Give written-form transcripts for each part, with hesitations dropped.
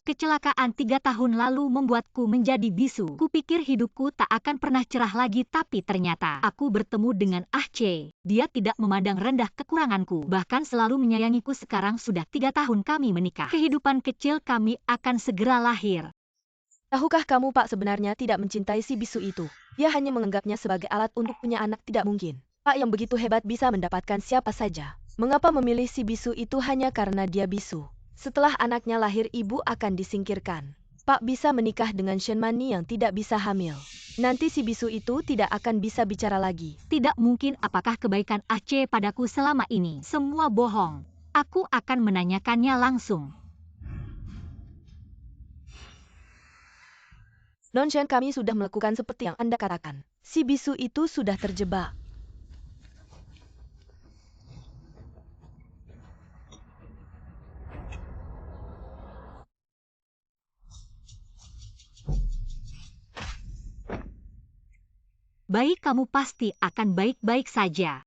Kecelakaan 3 tahun lalu membuatku menjadi bisu. Kupikir hidupku tak akan pernah cerah lagi, tapi ternyata aku bertemu dengan Ah-che. Dia tidak memandang rendah kekuranganku, bahkan selalu menyayangiku. Sekarang sudah 3 tahun kami menikah. Kehidupan kecil kami akan segera lahir. Tahukah kamu Pak sebenarnya tidak mencintai si bisu itu. Dia hanya menganggapnya sebagai alat untuk punya anak. Tidak mungkin. Pak yang begitu hebat bisa mendapatkan siapa saja. Mengapa memilih si bisu itu hanya karena dia bisu? Setelah anaknya lahir ibu akan disingkirkan. Pak bisa menikah dengan Shen Mani yang tidak bisa hamil. Nanti si bisu itu tidak akan bisa bicara lagi. Tidak mungkin. Apakah kebaikan Ah-che padaku selama ini semua bohong? Aku akan menanyakannya langsung. Non Shen, kami sudah melakukan seperti yang Anda katakan. Si bisu itu sudah terjebak. Baik, kamu pasti akan baik-baik saja.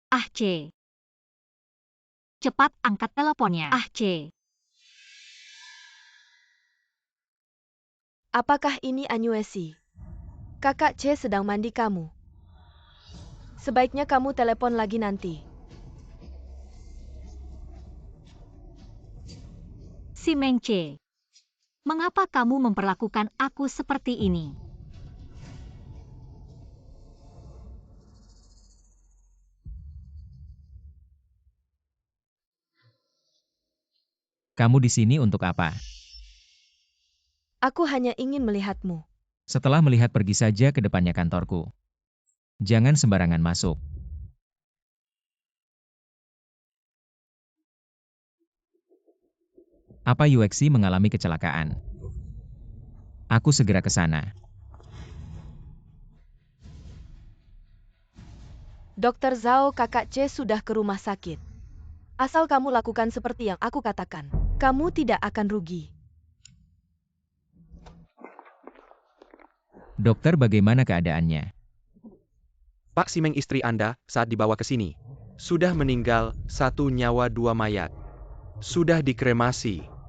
Ah-che. Cepat angkat teleponnya. Ah-che. Apakah ini Anyuesi? Kakak C sedang mandi kamu. Sebaiknya kamu telepon lagi nanti. Si Meng-che. Mengapa kamu memperlakukan aku seperti ini? Kamu di sini untuk apa? Aku hanya ingin melihatmu. Setelah melihat, pergi saja ke depannya kantorku. Jangan sembarangan masuk. Apa Yuexi mengalami kecelakaan? Aku segera ke sana. Dokter Zhao, kakak C sudah ke rumah sakit. Asal kamu lakukan seperti yang aku katakan, kamu tidak akan rugi. Dokter, bagaimana keadaannya? Pak Simeng, istri Anda, saat dibawa ke sini, sudah meninggal, 1 nyawa 2 mayat. Sudah dikremasi.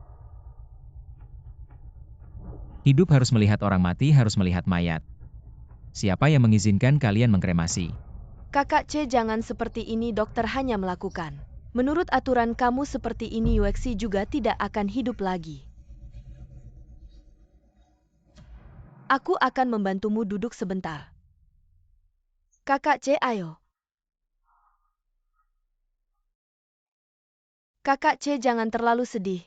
Hidup harus melihat orang mati, harus melihat mayat. Siapa yang mengizinkan kalian mengkremasi? Kakak C, jangan seperti ini, dokter hanya melakukan. Menurut aturan kamu seperti ini, Yuexi juga tidak akan hidup lagi. Aku akan membantumu, duduk sebentar. Kakak C, ayo. Kakak C, jangan terlalu sedih.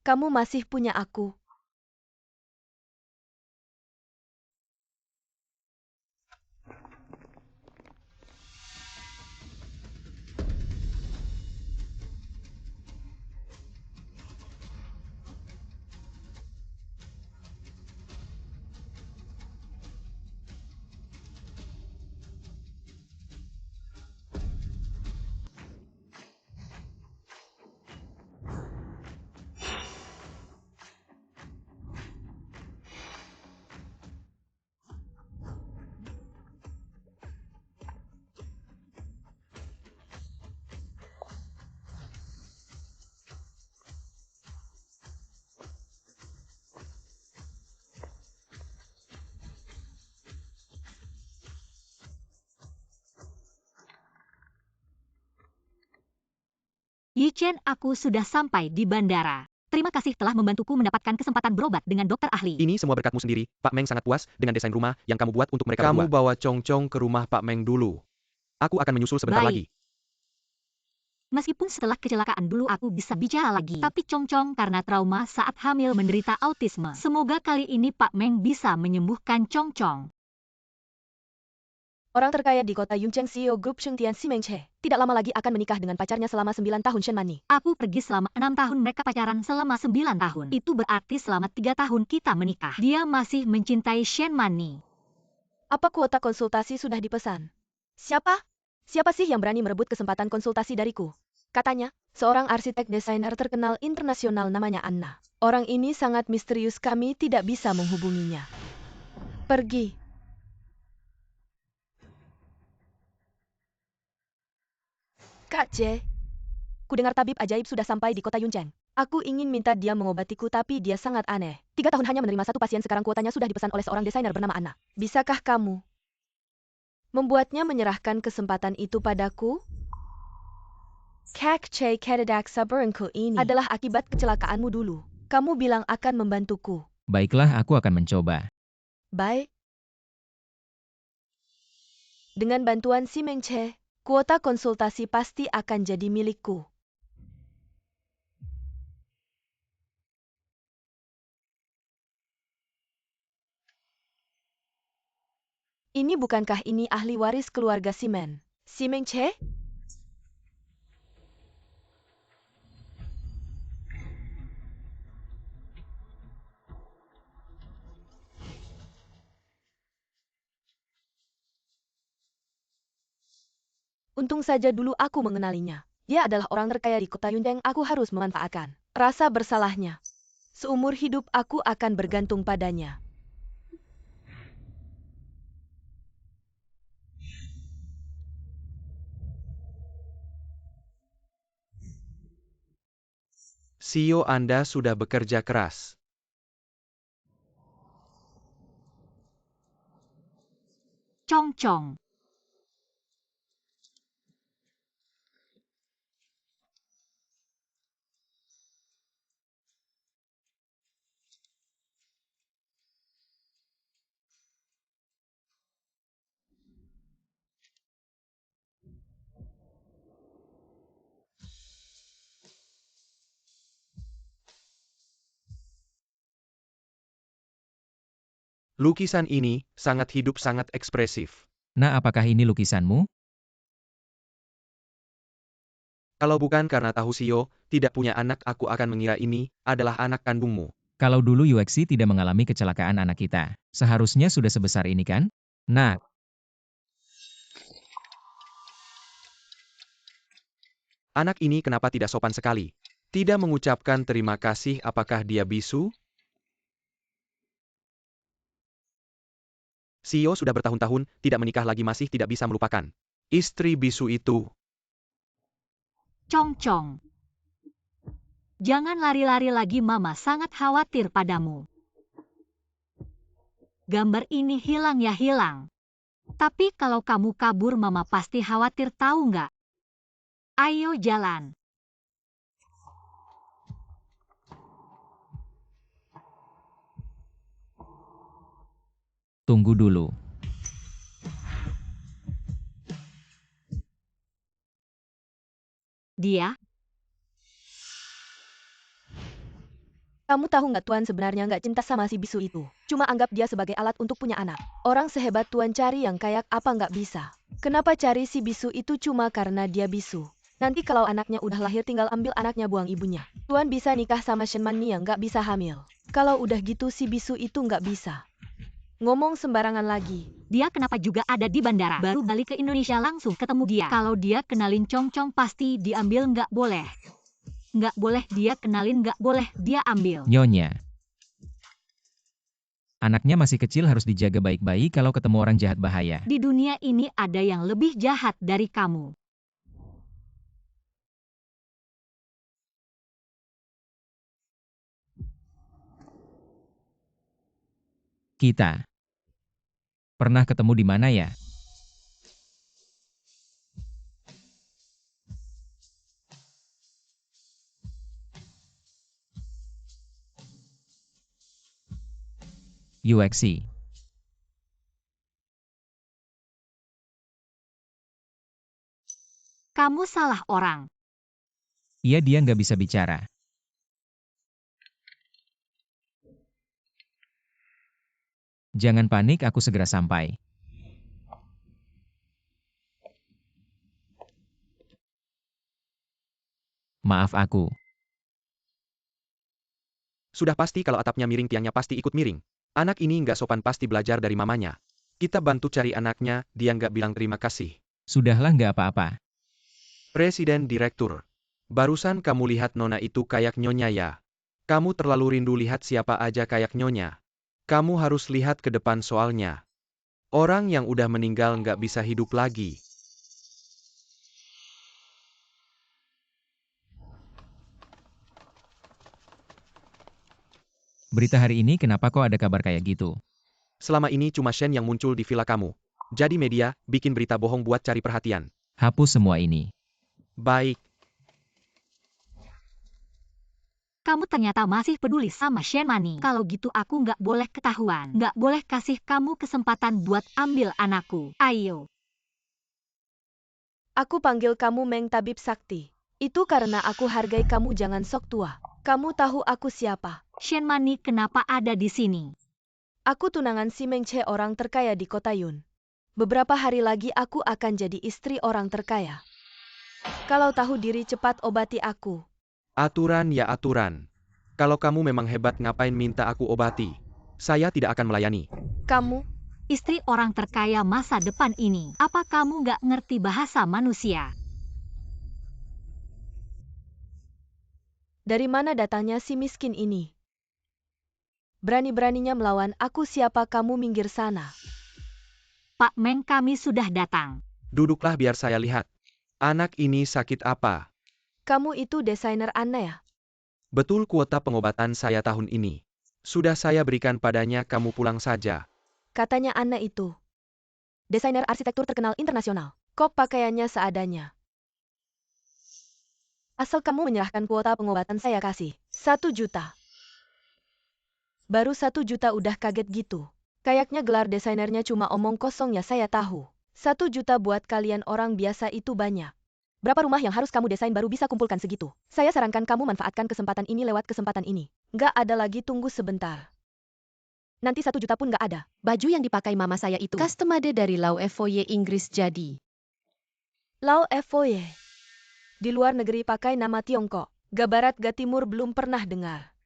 Kamu masih punya aku. Yi-chen, aku sudah sampai di bandara. Terima kasih telah membantuku mendapatkan kesempatan berobat dengan dokter ahli. Ini semua berkatmu sendiri. Pak Meng sangat puas dengan desain rumah yang kamu buat untuk mereka berdua. Kamu bawa Chong-Chong ke rumah Pak Meng dulu. Aku akan menyusul sebentar Baik. lagi. Meskipun setelah kecelakaan dulu aku bisa bicara lagi, tapi Chong-Chong karena trauma saat hamil menderita autisme. Semoga kali ini Pak Meng bisa menyembuhkan Chong-Chong. Orang terkaya di kota Yuncheng, CEO grup Shengtian, Si Meng-che, tidak lama lagi akan menikah dengan pacarnya selama 9 tahun, Shen Mani. Aku pergi selama 6 tahun, mereka pacaran selama 9 tahun. Itu berarti selama 3 tahun kita menikah. Dia masih mencintai Shen Mani. Apa kuota konsultasi sudah dipesan? Siapa? Siapa sih yang berani merebut kesempatan konsultasi dariku? Katanya, seorang arsitek desainer terkenal internasional namanya Anna. Orang ini sangat misterius, kami tidak bisa menghubunginya. Pergi. Kak J, kudengar tabib ajaib sudah sampai di kota Yuncheng. Aku ingin minta dia mengobatiku tapi dia sangat aneh. 3 tahun hanya menerima satu pasien, sekarang kuotanya sudah dipesan oleh seorang desainer bernama Anna. Bisakah kamu membuatnya menyerahkan kesempatan itu padaku? Kak J, kedadak sabaranku ini adalah akibat kecelakaanmu dulu. Kamu bilang akan membantuku. Baiklah, aku akan mencoba. Baik. Dengan bantuan si Meng Che, kuota konsultasi pasti akan jadi milikku. Ini bukankah ini ahli waris keluarga Simen? Si Meng Che? Untung saja dulu aku mengenalinya. Dia adalah orang terkaya di kota Yuncheng, aku harus memanfaatkan rasa bersalahnya. Seumur hidup aku akan bergantung padanya. CEO Anda sudah bekerja keras. Cong-cong. Lukisan ini sangat hidup, sangat ekspresif. Nah, apakah ini lukisanmu? Kalau bukan karena tahu CEO tidak punya anak, aku akan mengira ini adalah anak kandungmu. Kalau dulu Yuexi tidak mengalami kecelakaan anak kita, seharusnya sudah sebesar ini kan? Nah, Anak ini kenapa tidak sopan sekali? Tidak mengucapkan terima kasih, apakah dia bisu? CEO sudah bertahun-tahun tidak menikah lagi, masih tidak bisa melupakan istri bisu itu. Cong-cong. Jangan lari-lari lagi, Mama sangat khawatir padamu. Gambar ini hilang ya hilang. Tapi kalau kamu kabur, Mama pasti khawatir, tahu nggak? Ayo jalan. tunggu dulu. Dia, Kamu tahu nggak Tuan sebenarnya nggak cinta sama si bisu itu. Cuma anggap dia sebagai alat untuk punya anak. Orang sehebat Tuan cari yang kayak apa nggak bisa. Kenapa cari si bisu itu cuma karena dia bisu? Nanti kalau anaknya udah lahir tinggal ambil anaknya, buang ibunya. Tuan bisa nikah sama Shen Man yang nggak bisa hamil. Kalau udah gitu si bisu itu nggak bisa. Ngomong sembarangan lagi. dia kenapa juga ada di bandara? Baru balik ke Indonesia langsung ketemu dia. Kalau dia kenalin Cong-cong pasti diambil, nggak boleh. Nggak boleh dia kenalin, nggak boleh dia ambil. Nyonya. Anaknya masih kecil, harus dijaga baik-baik, kalau ketemu orang jahat bahaya. Di dunia ini ada yang lebih jahat dari kamu. Kita pernah ketemu di mana ya? Yuexi. Kamu salah orang. Iya, dia nggak bisa bicara. Jangan panik, aku segera sampai. Maaf aku. Sudah pasti kalau atapnya miring, tiangnya pasti ikut miring. Anak ini nggak sopan, pasti belajar dari mamanya. Kita bantu cari anaknya, dia nggak bilang terima kasih. Sudahlah, nggak apa-apa. Presiden Direktur. Barusan kamu lihat nona itu kayak nyonya ya? Kamu terlalu rindu lihat siapa aja kayak nyonya. Kamu harus lihat ke depan soalnya. Orang yang udah meninggal nggak bisa hidup lagi. Berita hari ini kenapa kok ada kabar kayak gitu? Selama ini cuma Shen yang muncul di villa kamu. Jadi media, bikin berita bohong buat cari perhatian. Hapus semua ini. Baik, Kamu ternyata masih peduli sama Shen Mani. Kalau gitu aku nggak boleh ketahuan. Nggak boleh kasih kamu kesempatan buat ambil anakku. Ayo. Aku panggil kamu Meng Tabib Sakti. Itu karena aku hargai kamu jangan sok tua. Kamu tahu aku siapa? Shen Mani kenapa ada di sini? Aku tunangan si Meng Che, orang terkaya di kota Yun. Beberapa hari lagi aku akan jadi istri orang terkaya. Kalau tahu diri cepat obati aku. aturan ya aturan. Kalau kamu memang hebat ngapain minta aku obati? Saya tidak akan melayani. Kamu, Istri orang terkaya masa depan ini. Apa kamu nggak ngerti bahasa manusia? dari mana datangnya si miskin ini? Berani-beraninya melawan aku, siapa kamu, minggir sana. Pak Meng, kami sudah datang. Duduklah biar saya lihat. Anak ini sakit apa? Kamu itu desainer Anna ya? Betul, kuota pengobatan saya tahun ini. Sudah saya berikan padanya, kamu pulang saja. Katanya Anna itu desainer arsitektur terkenal internasional. Kok pakaiannya seadanya? Asal kamu menyerahkan kuota pengobatan saya kasih 1 juta. Baru 1 juta udah kaget gitu. Kayaknya gelar desainernya cuma omong kosong ya, saya tahu. 1 juta buat kalian orang biasa itu banyak. Berapa rumah yang harus kamu desain baru bisa kumpulkan segitu? Saya sarankan kamu manfaatkan kesempatan ini lewat kesempatan ini. Nggak ada lagi, tunggu sebentar. Nanti 1 juta pun nggak ada. Baju yang dipakai mama saya itu custom-made dari Lau Foye Inggris jadi. Lau Foye. Di luar negeri pakai nama Tiongkok. Ga barat ga timur belum pernah dengar.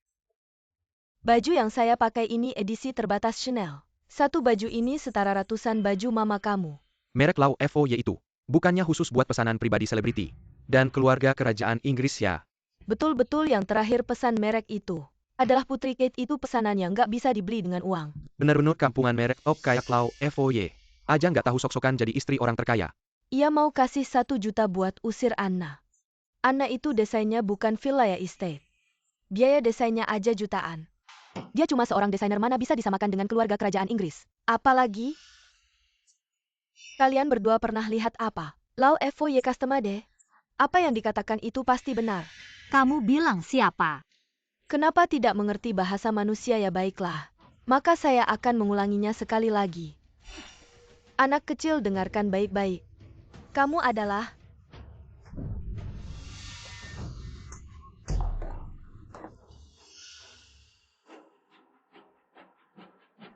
Baju yang saya pakai ini edisi terbatas Chanel. Satu baju ini setara ratusan baju mama kamu. Merek Lau FOY itu. Bukannya khusus buat pesanan pribadi selebriti. Dan keluarga kerajaan Inggris ya. Betul-betul yang terakhir pesan merek itu. Adalah Putri Kate, itu pesanan yang nggak bisa dibeli dengan uang. Bener-bener kampungan merek top kayak Lau FOY. Aja nggak tahu sok-sokan jadi istri orang terkaya. Ia mau kasih 1 juta buat usir Anna. Anna itu desainnya bukan villa ya, estate. Biaya desainnya aja jutaan. Dia cuma seorang desainer, mana bisa disamakan dengan keluarga kerajaan Inggris. Apalagi, kalian berdua pernah lihat apa? Lau Foye custom-made? Apa yang dikatakan itu pasti benar. Kamu bilang siapa? Kenapa tidak mengerti bahasa manusia ya? Baiklah. Maka saya akan mengulanginya sekali lagi. Anak kecil, dengarkan baik-baik. Kamu adalah...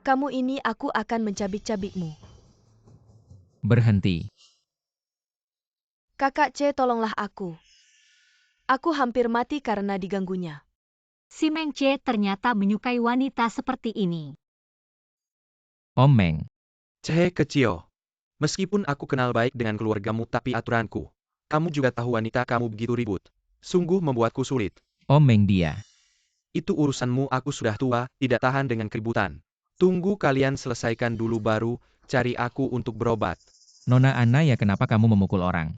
Kamu ini, aku akan mencabik-cabikmu. Berhenti. Kakak C, tolonglah aku. Aku hampir mati karena diganggunya. Si Meng Che ternyata menyukai wanita seperti ini. Om Meng. Cehe kecil. Meskipun aku kenal baik dengan keluargamu, tapi aturanku. Kamu juga tahu wanita kamu begitu ribut. Sungguh membuatku sulit. Om Meng dia. Itu urusanmu, aku sudah tua, tidak tahan dengan keributan. Tunggu kalian selesaikan dulu baru cari aku untuk berobat. Nona Anna ya, kenapa kamu memukul orang?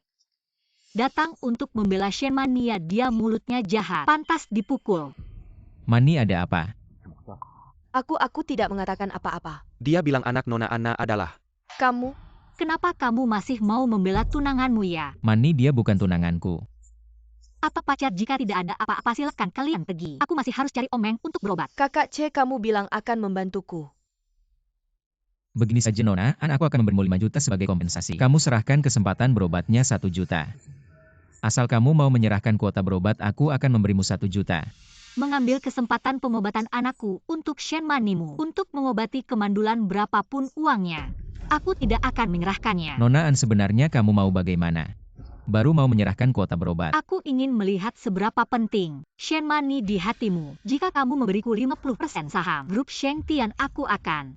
Datang untuk membela Shen Mania, dia mulutnya jahat. Pantas dipukul. Mani ada apa? Aku tidak mengatakan apa-apa. Dia bilang anak Nona Anna adalah... Kamu, Kenapa kamu masih mau membela tunanganmu ya? Mani dia bukan tunanganku. Apa pacar? Jika tidak ada apa-apa silakan kalian pergi. Aku masih harus cari Om Meng untuk berobat. kakak C, kamu bilang akan membantuku. Begini saja Nona, aku akan memberimu 5 juta sebagai kompensasi. Kamu serahkan kesempatan berobatnya 1 juta. Asal kamu mau menyerahkan kuota berobat, aku akan memberimu 1 juta. Mengambil kesempatan pengobatan anakku untuk Shen Manimu. Untuk mengobati kemandulan berapapun uangnya. Aku tidak akan menyerahkannya. Nona An, sebenarnya kamu mau bagaimana? Baru mau menyerahkan kuota berobat. Aku ingin melihat seberapa penting Shen Mani di hatimu. Jika kamu memberiku 50% saham grup Sheng Tian, aku akan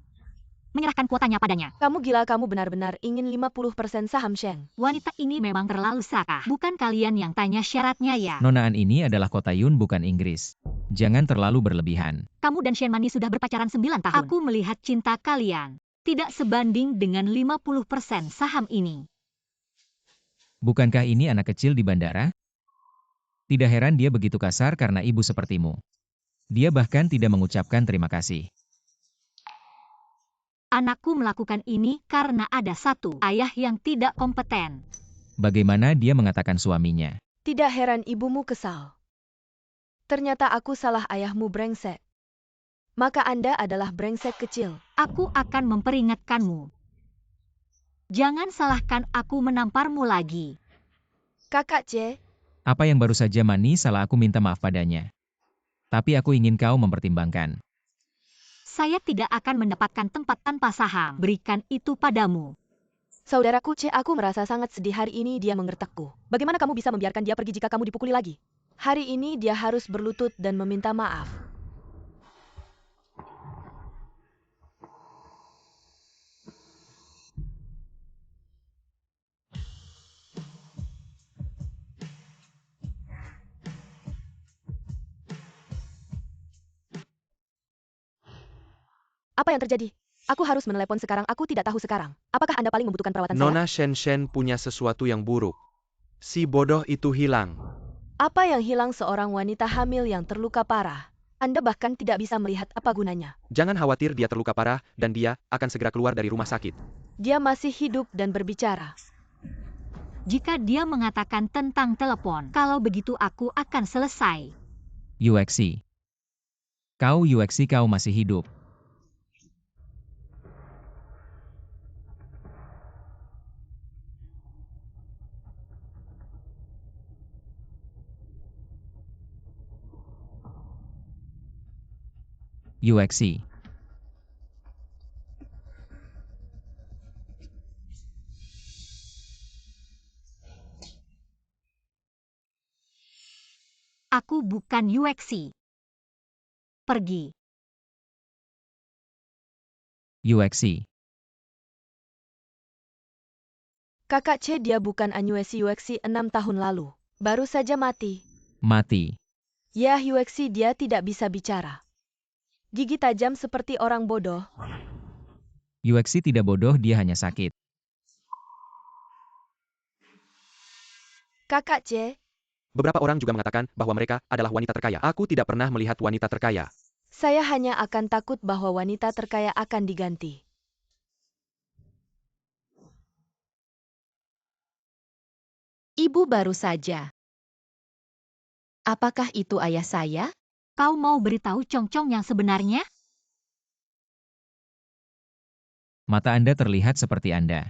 menyerahkan kuotanya padanya. Kamu gila, kamu benar-benar ingin 50% saham Sheng. Wanita ini memang terlalu serakah. Bukan kalian yang tanya syaratnya ya? Nona An, ini adalah kota Yun bukan Inggris. Jangan terlalu berlebihan. Kamu dan Shen Mani sudah berpacaran 9 tahun. Aku melihat cinta kalian tidak sebanding dengan 50% saham ini. Bukankah ini anak kecil di bandara? Tidak heran dia begitu kasar karena ibu sepertimu. Dia bahkan tidak mengucapkan terima kasih. Anakku melakukan ini karena ada satu ayah yang tidak kompeten. Bagaimana dia mengatakan suaminya? Tidak heran ibumu kesal. Ternyata aku salah ayahmu brengsek. Maka Anda adalah brengsek kecil. Aku akan memperingatkanmu. Jangan salahkan aku menamparmu lagi. Kakak C, Apa yang baru saja Mani salah, aku minta maaf padanya. Tapi aku ingin kau mempertimbangkan. Saya tidak akan mendapatkan tempat tanpa saham. Berikan itu padamu. saudaraku C, aku merasa sangat sedih hari ini dia menggertakku. Bagaimana kamu bisa membiarkan dia pergi jika kamu dipukuli lagi? Hari ini dia harus berlutut dan meminta maaf. Apa yang terjadi? Aku harus menelepon sekarang, aku tidak tahu sekarang. Apakah Anda paling membutuhkan perawatan saya? Nona Shen Shen punya sesuatu yang buruk. Si bodoh itu hilang. Apa yang hilang seorang wanita hamil yang terluka parah? Anda bahkan tidak bisa melihat apa gunanya. Jangan khawatir, dia terluka parah, dan dia akan segera keluar dari rumah sakit. Dia masih hidup dan berbicara. Jika dia mengatakan tentang telepon, kalau begitu aku akan selesai. UXI. Kau UXI, kau masih hidup. UXI. Aku bukan UXI. Pergi. UXI. Kakak C, dia bukan Anyuesi UXI 6 tahun lalu. Baru saja mati. Mati. Ya UXI, dia tidak bisa bicara. Gigi tajam seperti orang bodoh. UXI tidak bodoh, dia hanya sakit. Kakak C, Beberapa orang juga mengatakan bahwa mereka adalah wanita terkaya. Aku tidak pernah melihat wanita terkaya. saya hanya akan takut bahwa wanita terkaya akan diganti. Ibu baru saja. Apakah itu ayah saya? Kau mau beritahu Cong-Cong yang sebenarnya? Mata Anda terlihat seperti Anda.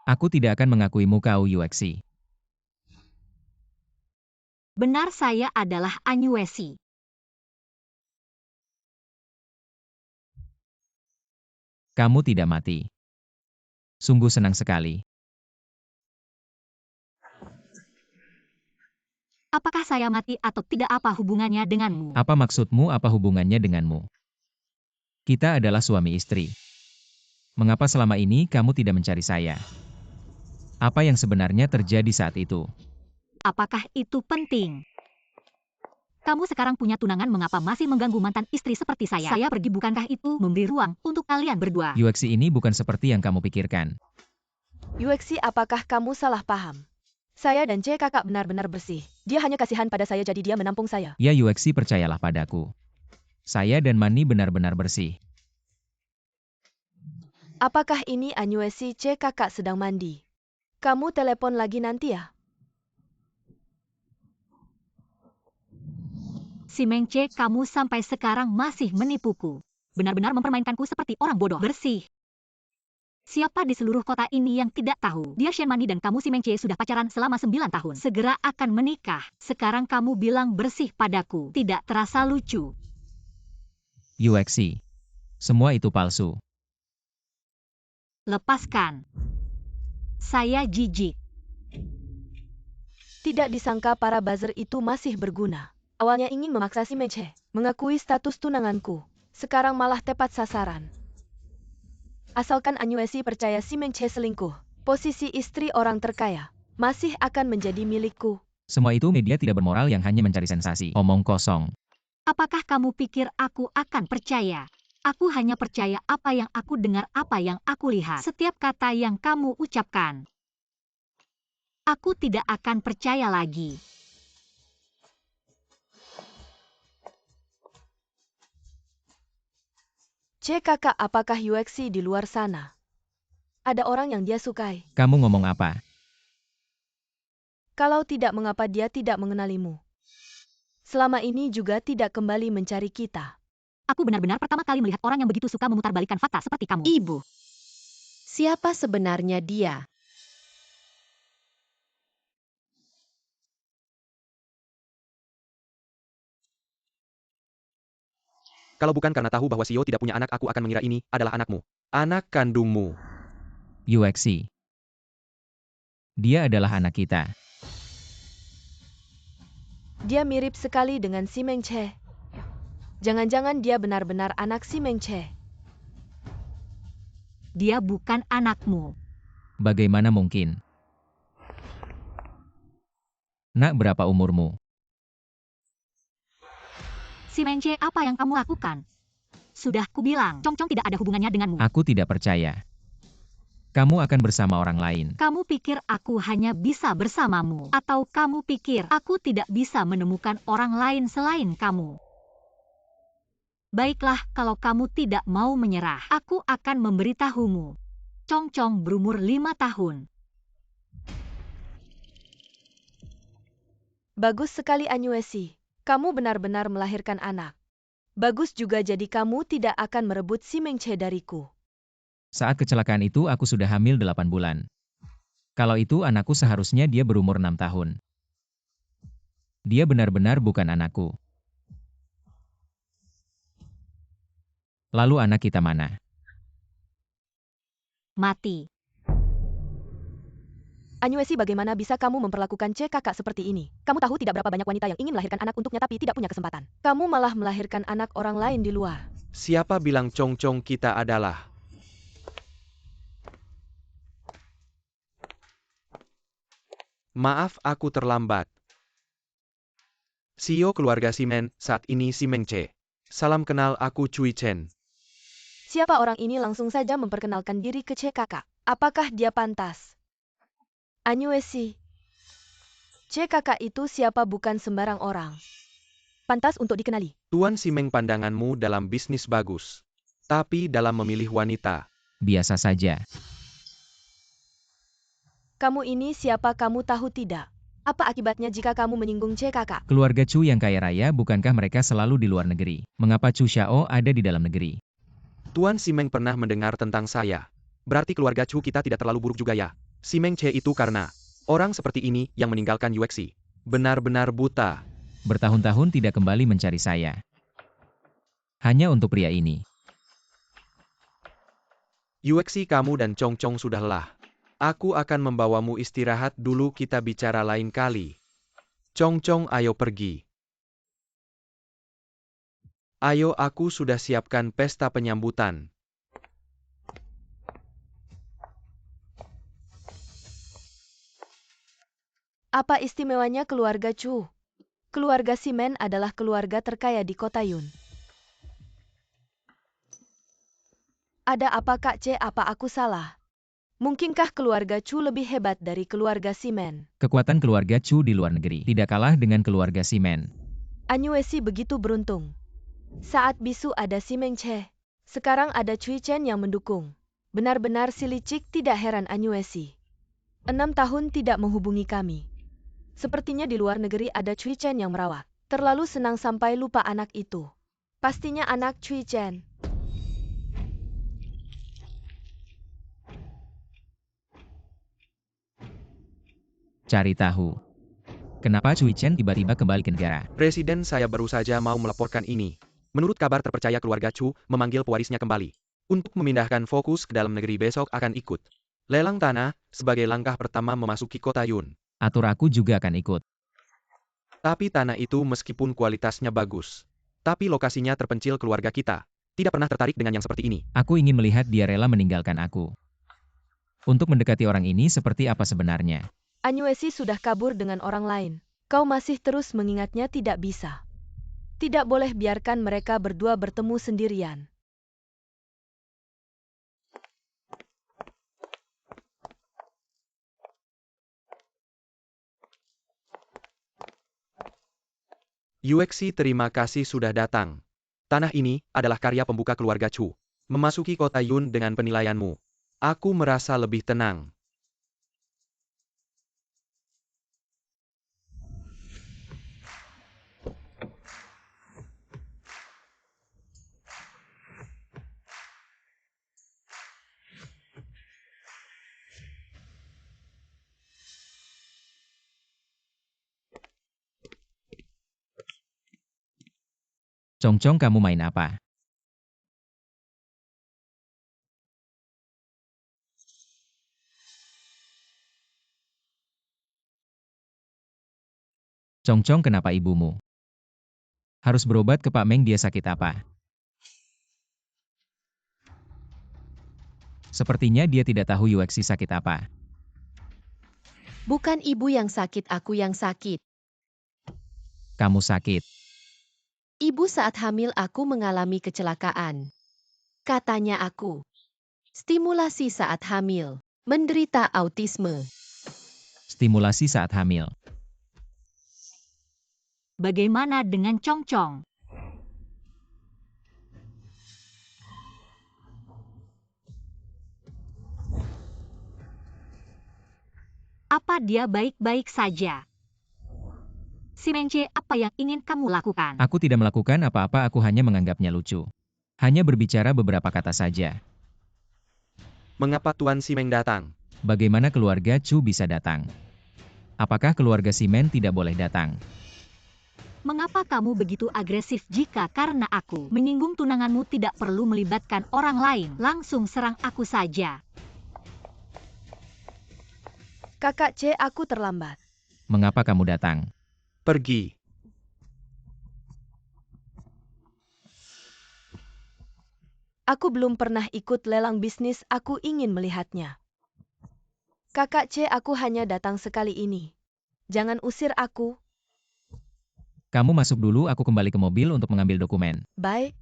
Aku tidak akan mengakuimu, kau UXI. Benar, saya adalah Anyuesi. Kamu tidak mati. Sungguh senang sekali. Apakah saya mati atau tidak, apa hubungannya denganmu? Apa maksudmu, apa hubungannya denganmu? Kita adalah suami istri. Mengapa selama ini kamu tidak mencari saya? Apa yang sebenarnya terjadi saat itu? Apakah itu penting? Kamu sekarang punya tunangan, mengapa masih mengganggu mantan istri seperti saya? Saya pergi, bukankah itu memberi ruang untuk kalian berdua? UXI ini bukan seperti yang kamu pikirkan. UXI, apakah kamu salah paham? Saya dan C kakak benar-benar bersih. Dia hanya kasihan pada saya jadi dia menampung saya. Ya UXI, percayalah padaku. Saya dan Mani benar-benar bersih. Apakah ini Anyuesi C kakak sedang mandi? Kamu telepon lagi nanti ya? Si Mengce, kamu sampai sekarang masih menipuku. Benar-benar mempermainkanku seperti orang bodoh. Bersih. Siapa di seluruh kota ini yang tidak tahu? Dia Shen Mani dan kamu si Mengce sudah pacaran selama 9 tahun. Segera akan menikah. Sekarang kamu bilang bersih padaku. Tidak terasa lucu. UXI. Semua itu palsu. Lepaskan. Saya jijik. Tidak disangka para buzzer itu masih berguna. Awalnya ingin memaksa si Mengce mengakui status tunanganku. Sekarang malah tepat sasaran. Asalkan Anyuesi percaya si Mengce selingkuh, posisi istri orang terkaya masih akan menjadi milikku. Semua itu media tidak bermoral yang hanya mencari sensasi. Omong kosong. Apakah kamu pikir aku akan percaya? Aku hanya percaya apa yang aku dengar, apa yang aku lihat. Setiap kata yang kamu ucapkan. Aku tidak akan percaya lagi. Kakak, apakah Yuexi di luar sana? Ada orang yang dia sukai. Kamu ngomong apa? Kalau tidak, mengapa dia tidak mengenalimu? Selama ini juga tidak kembali mencari kita. Aku benar-benar pertama kali melihat orang yang begitu suka memutarbalikkan fakta seperti kamu. Ibu. Siapa sebenarnya dia? Kalau bukan karena tahu bahwa Sio tidak punya anak, aku akan mengira ini adalah anakmu. Anak kandungmu. Yuexi. Dia adalah anak kita. Dia mirip sekali dengan si Mengche. Jangan-jangan dia benar-benar anak si Mengche. Dia bukan anakmu. Bagaimana mungkin? Nak, berapa umurmu? Si Mengche, apa yang kamu lakukan? Sudah kubilang, Cong-Cong tidak ada hubungannya denganmu. Aku tidak percaya. Kamu akan bersama orang lain. Kamu pikir aku hanya bisa bersamamu? Atau kamu pikir aku tidak bisa menemukan orang lain selain kamu? Baiklah, kalau kamu tidak mau menyerah, aku akan memberitahumu. Cong-Cong berumur 5 tahun. Bagus sekali, Anyuesi. Kamu benar-benar melahirkan anak. Bagus juga, jadi kamu tidak akan merebut si Mengche dariku. Saat kecelakaan itu aku sudah hamil 8 bulan. Kalau itu anakku, seharusnya dia berumur 6 tahun. Dia benar-benar bukan anakku. Lalu anak kita mana? Mati. Anyuesi, bagaimana bisa kamu memperlakukan kakak seperti ini? Kamu tahu tidak berapa banyak wanita yang ingin melahirkan anak untuknya tapi tidak punya kesempatan. Kamu malah melahirkan anak orang lain di luar. Siapa bilang Cong-Cong kita adalah? Maaf, aku terlambat. Sio keluarga Simen, saat ini si Mengche. Salam kenal, aku Cui Chen. Siapa orang ini? Langsung saja memperkenalkan diri ke kakak. Apakah dia pantas? Anyuesi. Kakak itu siapa? Bukan sembarang orang. Pantas untuk dikenali. Tuan Simeng, pandanganmu dalam bisnis bagus. Tapi dalam memilih wanita. Biasa saja. Kamu ini siapa? Kamu tahu tidak? Apa akibatnya jika kamu menyinggung kakak? Keluarga Chu yang kaya raya, bukankah mereka selalu di luar negeri? Mengapa Chu Xiao ada di dalam negeri? Tuan Simeng pernah mendengar tentang saya. Berarti keluarga Chu kita tidak terlalu buruk juga ya. Si Mengche itu karena orang seperti ini yang meninggalkan Yuexi. Benar-benar buta. Bertahun-tahun tidak kembali mencari saya. Hanya untuk pria ini. Yuexi, kamu dan Cong-Cong sudah lelah. Aku akan membawamu istirahat dulu, kita bicara lain kali. Cong-Cong, ayo pergi. Ayo, aku sudah siapkan pesta penyambutan. Apa istimewanya keluarga Chu? Keluarga Simen adalah keluarga terkaya di kota Yun. Ada apa, Kak C? Apa aku salah? Mungkinkah keluarga Chu lebih hebat dari keluarga Simen? Kekuatan keluarga Chu di luar negeri tidak kalah dengan keluarga Simen. Anyuesi begitu beruntung. Saat bisu ada si Mengche. Sekarang ada Cui Chen yang mendukung. Benar-benar si licik, tidak heran Anyuesi. 6 tahun tidak menghubungi kami. Sepertinya di luar negeri ada Cui Chen yang merawat. Terlalu senang sampai lupa anak itu. Pastinya anak Cui Chen. Cari tahu. Kenapa Cui Chen tiba-tiba kembali ke negara? Presiden, saya baru saja mau melaporkan ini. Menurut kabar terpercaya, keluarga Chu memanggil pewarisnya kembali. Untuk memindahkan fokus ke dalam negeri, besok akan ikut lelang tanah sebagai langkah pertama memasuki kota Yun. Atur aku juga akan ikut. Tapi tanah itu meskipun kualitasnya bagus, tapi lokasinya terpencil, keluarga kita tidak pernah tertarik dengan yang seperti ini. Aku ingin melihat dia rela meninggalkan aku. Untuk mendekati orang ini seperti apa sebenarnya? Anyuesi sudah kabur dengan orang lain. Kau masih terus mengingatnya? Tidak bisa. Tidak boleh biarkan mereka berdua bertemu sendirian. Yuexi, terima kasih sudah datang. Tanah ini adalah karya pembuka keluarga Chu. Memasuki kota Yun dengan penilaianmu, aku merasa lebih tenang. Congcong, kamu main apa? Congcong, kenapa ibumu harus berobat ke Pak Meng? Dia sakit apa? Sepertinya dia tidak tahu Yuexi sakit apa. Bukan ibu yang sakit, aku yang sakit. Kamu sakit. Ibu saat hamil aku mengalami kecelakaan. Katanya aku. Stimulasi saat hamil. Menderita autisme. Stimulasi saat hamil. Bagaimana dengan Congcong? Apa dia baik-baik saja? Si Mengce, apa yang ingin kamu lakukan? Aku tidak melakukan apa-apa, aku hanya menganggapnya lucu. Hanya berbicara beberapa kata saja. Mengapa Tuan Simeng datang? Bagaimana keluarga Chu bisa datang? Apakah keluarga Simen tidak boleh datang? Mengapa kamu begitu agresif? Jika karena aku menyinggung tunanganmu tidak perlu melibatkan orang lain, langsung serang aku saja. Kakak C, aku terlambat. Mengapa kamu datang? Pergi. Aku belum pernah ikut lelang bisnis, aku ingin melihatnya. Kakak C, aku hanya datang sekali ini. Jangan usir aku. Kamu masuk dulu, aku kembali ke mobil untuk mengambil dokumen. Baik.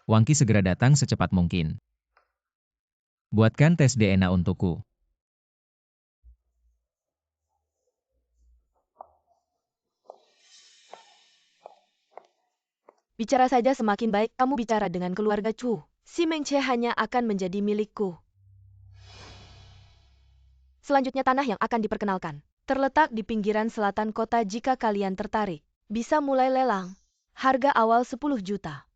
Wangki segera datang secepat mungkin. Buatkan tes DNA untukku. Bicara saja semakin baik, kamu bicara dengan keluarga Chu. Si Mengce hanya akan menjadi milikku. Selanjutnya tanah yang akan diperkenalkan. Terletak di pinggiran selatan kota. Jika kalian tertarik, bisa mulai lelang. Harga awal 10 juta.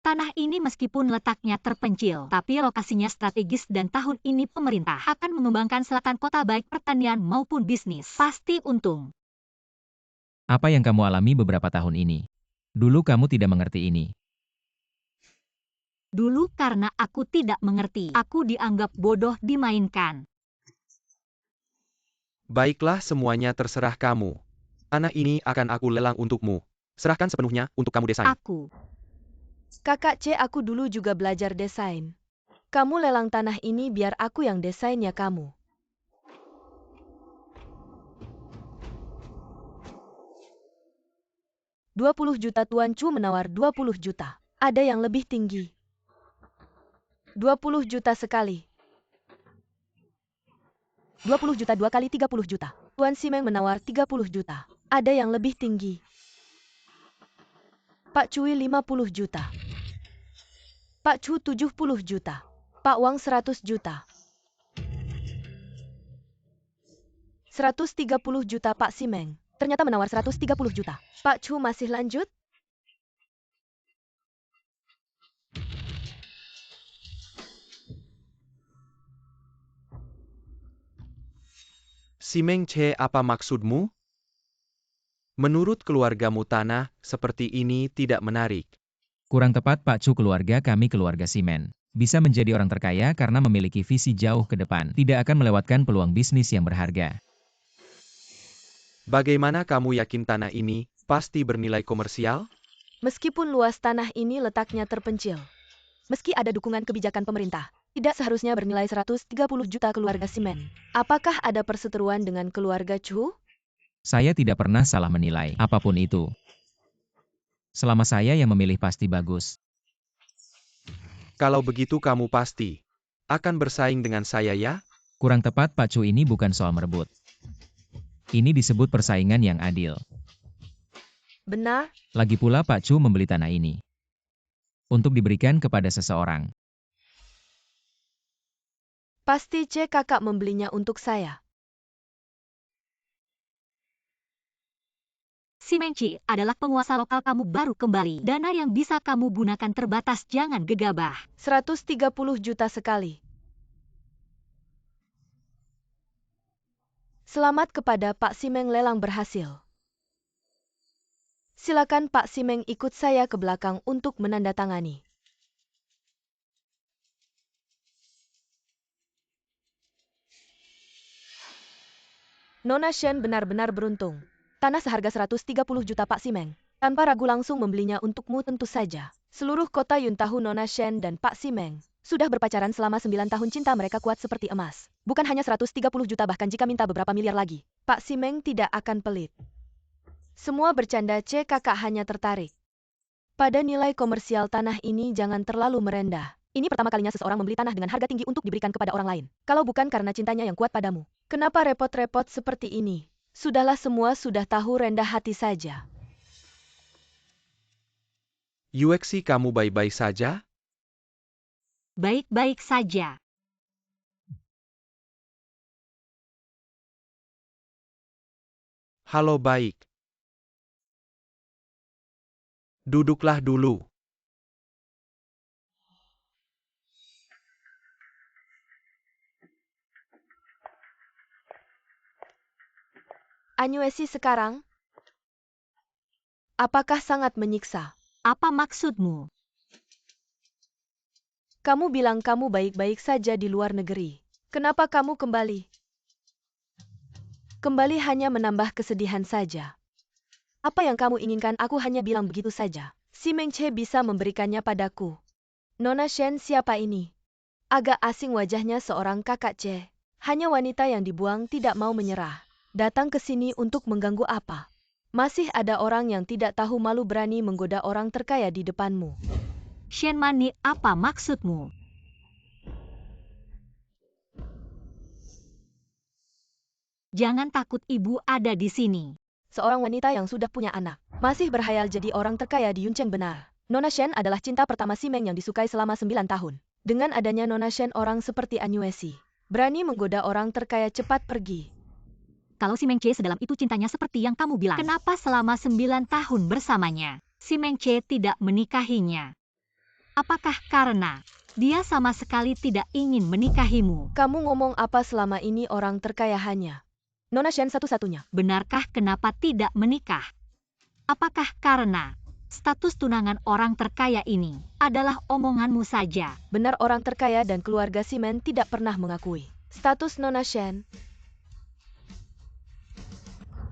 Tanah ini meskipun letaknya terpencil, tapi lokasinya strategis dan tahun ini pemerintah akan mengembangkan selatan kota baik pertanian maupun bisnis. Pasti untung. Apa yang kamu alami beberapa tahun ini? Dulu kamu tidak mengerti ini. Dulu karena aku tidak mengerti, aku dianggap bodoh, dimainkan. Baiklah, semuanya terserah kamu. Tanah ini akan aku lelang untukmu. Serahkan sepenuhnya untuk kamu desain. Aku. Kakak C, aku dulu juga belajar desain. Kamu lelang tanah ini biar aku yang desainnya kamu. $20 juta. Tuan Chu menawar 20 juta. Ada yang lebih tinggi. 20 juta sekali. 20 juta 2 kali 30 juta. Tuan Simeng menawar 30 juta. Ada yang lebih tinggi. Pak Cui 50 juta. Pak Chu 70 juta. Pak Wang 100 juta. 130 juta. Pak Simeng ternyata menawar 130 juta. Pak Chu masih lanjut? Si Meng Che, apa maksudmu? Menurut keluargamu tanah seperti ini tidak menarik. Kurang tepat, Pak Chu, keluarga kami keluarga Simen. Bisa menjadi orang terkaya karena memiliki visi jauh ke depan. Tidak akan melewatkan peluang bisnis yang berharga. Bagaimana kamu yakin tanah ini pasti bernilai komersial? Meskipun luas tanah ini letaknya terpencil. Meski ada dukungan kebijakan pemerintah, tidak seharusnya bernilai 130 juta. Keluarga Simen. Apakah ada perseteruan dengan keluarga Chu? Saya tidak pernah salah menilai apapun itu. Selama saya yang memilih pasti bagus. Kalau begitu kamu pasti akan bersaing dengan saya ya? Kurang tepat Pak Chu, ini bukan soal merebut. Ini disebut persaingan yang adil. Benar? Lagi pula Pak Chu membeli tanah ini untuk diberikan kepada seseorang. Pasti C kakak membelinya untuk saya. Si Mengci adalah penguasa lokal, kamu baru kembali. Dana yang bisa kamu gunakan terbatas, jangan gegabah. 130 juta sekali. Selamat kepada Pak Simeng, lelang berhasil. Silakan Pak Simeng ikut saya ke belakang untuk menandatangani. Nona Shen benar-benar beruntung. Tanah seharga 130 juta Pak Simeng. Tanpa ragu langsung membelinya untukmu tentu saja. Seluruh kota Yun tahu Nona Shen dan Pak Simeng sudah berpacaran selama 9 tahun, cinta mereka kuat seperti emas. Bukan hanya 130 juta, bahkan jika minta beberapa miliar lagi, Pak Simeng tidak akan pelit. Semua bercanda, C kakak hanya tertarik pada nilai komersial tanah ini, jangan terlalu merendah. Ini pertama kalinya seseorang membeli tanah dengan harga tinggi untuk diberikan kepada orang lain. Kalau bukan karena cintanya yang kuat padamu, kenapa repot-repot seperti ini? Sudahlah, semua sudah tahu, rendah hati saja. Yuexi, kamu baik-baik saja? Baik-baik saja. Halo, baik. Duduklah dulu. Anyuesi sekarang? Apakah sangat menyiksa? Apa maksudmu? Kamu bilang kamu baik-baik saja di luar negeri. Kenapa kamu kembali? Kembali hanya menambah kesedihan saja. Apa yang kamu inginkan? Aku hanya bilang begitu saja. Si Mengce bisa memberikannya padaku. Nona Shen, siapa ini? Agak asing wajahnya, seorang kakak C. Hanya wanita yang dibuang, tidak mau menyerah. Datang ke sini untuk mengganggu apa? Masih ada orang yang tidak tahu malu berani menggoda orang terkaya di depanmu. Shen Mani, apa maksudmu? Jangan takut, ibu ada di sini. Seorang wanita yang sudah punya anak, masih berhayal jadi orang terkaya di Yuncheng. Benar. Nona Shen adalah cinta pertama Si Meng yang disukai selama 9 tahun. Dengan adanya Nona Shen, orang seperti Anyuesi berani menggoda orang terkaya. Cepat pergi. Kalau Si Mengce sedalam itu cintanya seperti yang kamu bilang, kenapa selama 9 tahun bersamanya, Si Mengce tidak menikahinya? Apakah karena dia sama sekali tidak ingin menikahimu? Kamu ngomong apa? Selama ini orang terkaya hanya Nona Shen satu-satunya. Benarkah kenapa tidak menikah? Apakah karena status tunangan orang terkaya ini adalah omonganmu saja? Benar, orang terkaya dan keluarga Simen tidak pernah mengakui status Nona Shen.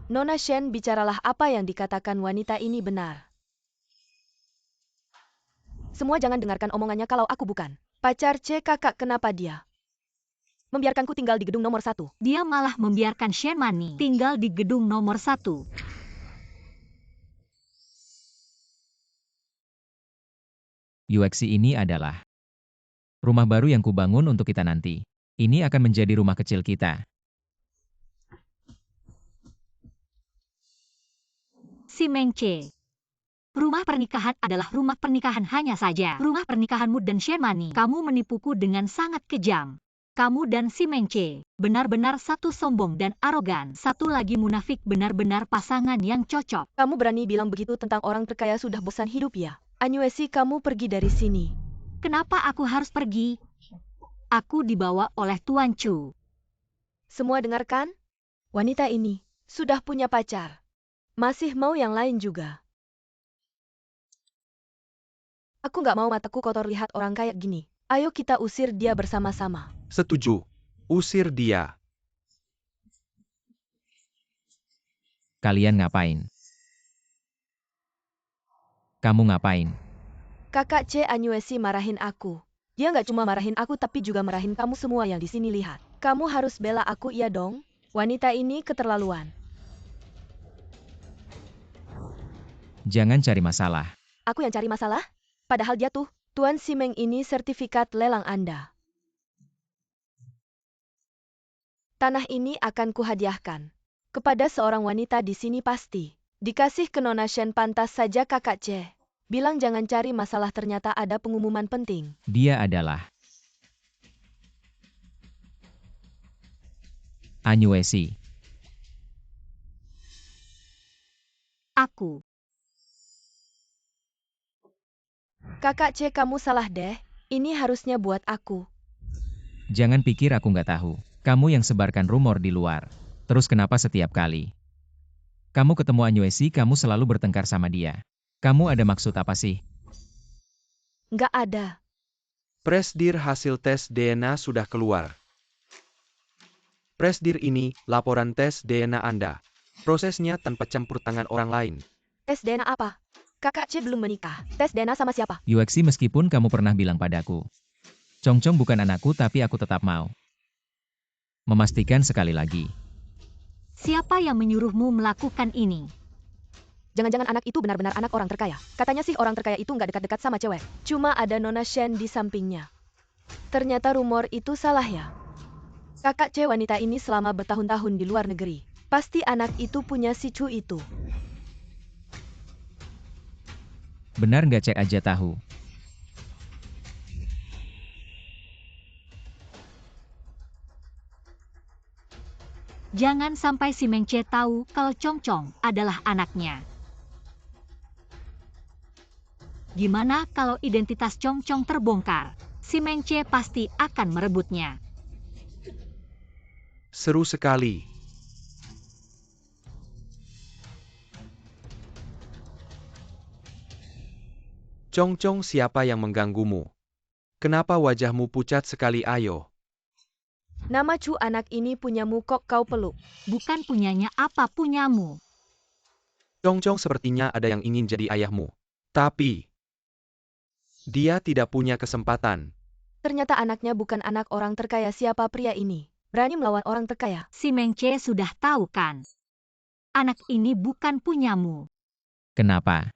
Nona Shen, bicaralah, apa yang dikatakan wanita ini benar. Semua jangan dengarkan omongannya. Kalau aku bukan pacar C kakak, kenapa dia membiarkanku tinggal di gedung nomor 1? Dia malah membiarkan Shen Mani tinggal di gedung nomor 1. Yuexi, ini adalah rumah baru yang kubangun untuk kita nanti. Ini akan menjadi rumah kecil kita. Si Mengce, rumah pernikahan adalah rumah pernikahan hanya saja. Rumah pernikahanmu dan Shen Mani, kamu menipuku dengan sangat kejam. Kamu dan Si Mengce benar-benar satu sombong dan arogan, satu lagi munafik, benar-benar pasangan yang cocok. Kamu berani bilang begitu tentang orang terkaya? Sudah bosan hidup ya? Anyuesi, kamu pergi dari sini. Kenapa aku harus pergi? Aku dibawa oleh Tuan Chu. Semua dengarkan? Wanita ini sudah punya pacar. Masih mau yang lain juga. Aku nggak mau mataku kotor lihat orang kayak gini. Ayo kita usir dia bersama-sama. Setuju. Usir dia. Kalian ngapain? Kamu ngapain? Kakak C, Anyuesi marahin aku. Dia nggak cuma marahin aku tapi juga marahin kamu semua yang di sini. Lihat. Kamu harus bela aku, iya dong? Wanita ini keterlaluan. Jangan cari masalah. Aku yang cari masalah? Padahal dia tuh, Tuan Si Meng, ini sertifikat lelang Anda. Tanah ini akan kuhadiahkan kepada seorang wanita di sini pasti. Dikasih ke Nona Shen pantas saja Kakak C. Bilang jangan cari masalah ternyata ada pengumuman penting. Dia adalah Anyuesi. Aku. Kakak C kamu salah deh. Ini harusnya buat aku. Jangan pikir aku nggak tahu. Kamu yang sebarkan rumor di luar. Terus kenapa setiap kali kamu ketemu Anyuesi, kamu selalu bertengkar sama dia? Kamu ada maksud apa sih? Nggak ada. Presdir hasil tes DNA sudah keluar. Presdir ini, laporan tes DNA Anda. Prosesnya tanpa campur tangan orang lain. Tes DNA apa? Kakak C belum menikah. Tes DNA sama siapa? Yuexi, meskipun kamu pernah bilang padaku, Chongchong bukan anakku, tapi aku tetap mau memastikan sekali lagi. Siapa yang menyuruhmu melakukan ini? Jangan-jangan anak itu benar-benar anak orang terkaya. Katanya sih orang terkaya itu nggak dekat-dekat sama cewek. Cuma ada Nona Shen di sampingnya. Ternyata rumor itu salah ya. Kakak C wanita ini selama bertahun-tahun di luar negeri. Pasti anak itu punya si Chu itu. Benar nggak, cek aja tahu. Jangan sampai si Meng Che tahu kalau Chongchong adalah anaknya. Gimana kalau identitas Chongchong terbongkar? Si Meng Che pasti akan merebutnya. Seru sekali. Chongchong, siapa yang mengganggumu? Kenapa wajahmu pucat sekali? Ayo. Nama Chu anak ini punyamu kok kau peluk. Bukan punyanya, apa punyamu? Chongchong sepertinya ada yang ingin jadi ayahmu. Tapi dia tidak punya kesempatan. Ternyata anaknya bukan anak orang terkaya. Siapa pria ini? Berani melawan orang terkaya. Si Meng Che sudah tahu kan? Anak ini bukan punyamu. Kenapa?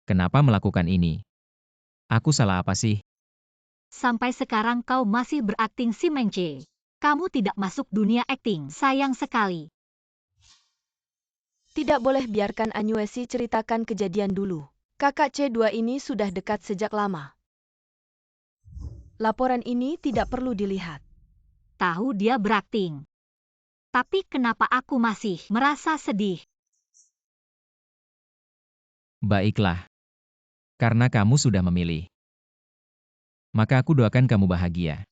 Kenapa melakukan ini? Aku salah apa sih? Sampai sekarang kau masih berakting, si Meng Che. Kamu tidak masuk dunia akting, sayang sekali. Tidak boleh biarkan Anyuesi ceritakan kejadian dulu. Kakak C2 ini sudah dekat sejak lama. Laporan ini tidak perlu dilihat. Tahu dia berakting. Tapi kenapa aku masih merasa sedih? Baiklah. Karena kamu sudah memilih, maka aku doakan kamu bahagia.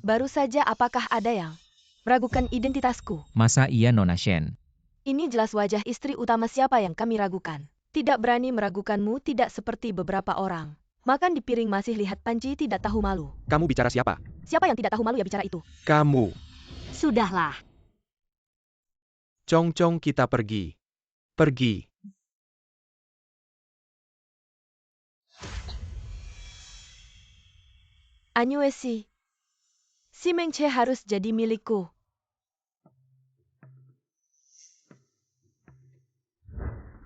Baru saja apakah ada yang meragukan identitasku? Masa iya, Nona Shen? Ini jelas wajah istri utama siapa yang kami ragukan. Tidak berani meragukanmu, tidak seperti beberapa orang. Makan di piring masih lihat panci, tidak tahu malu. Kamu bicara siapa? Siapa yang tidak tahu malu ya bicara itu? Kamu. Sudahlah. Chongchong, kita pergi. Pergi. Anyuesi. Si Meng Che harus jadi milikku.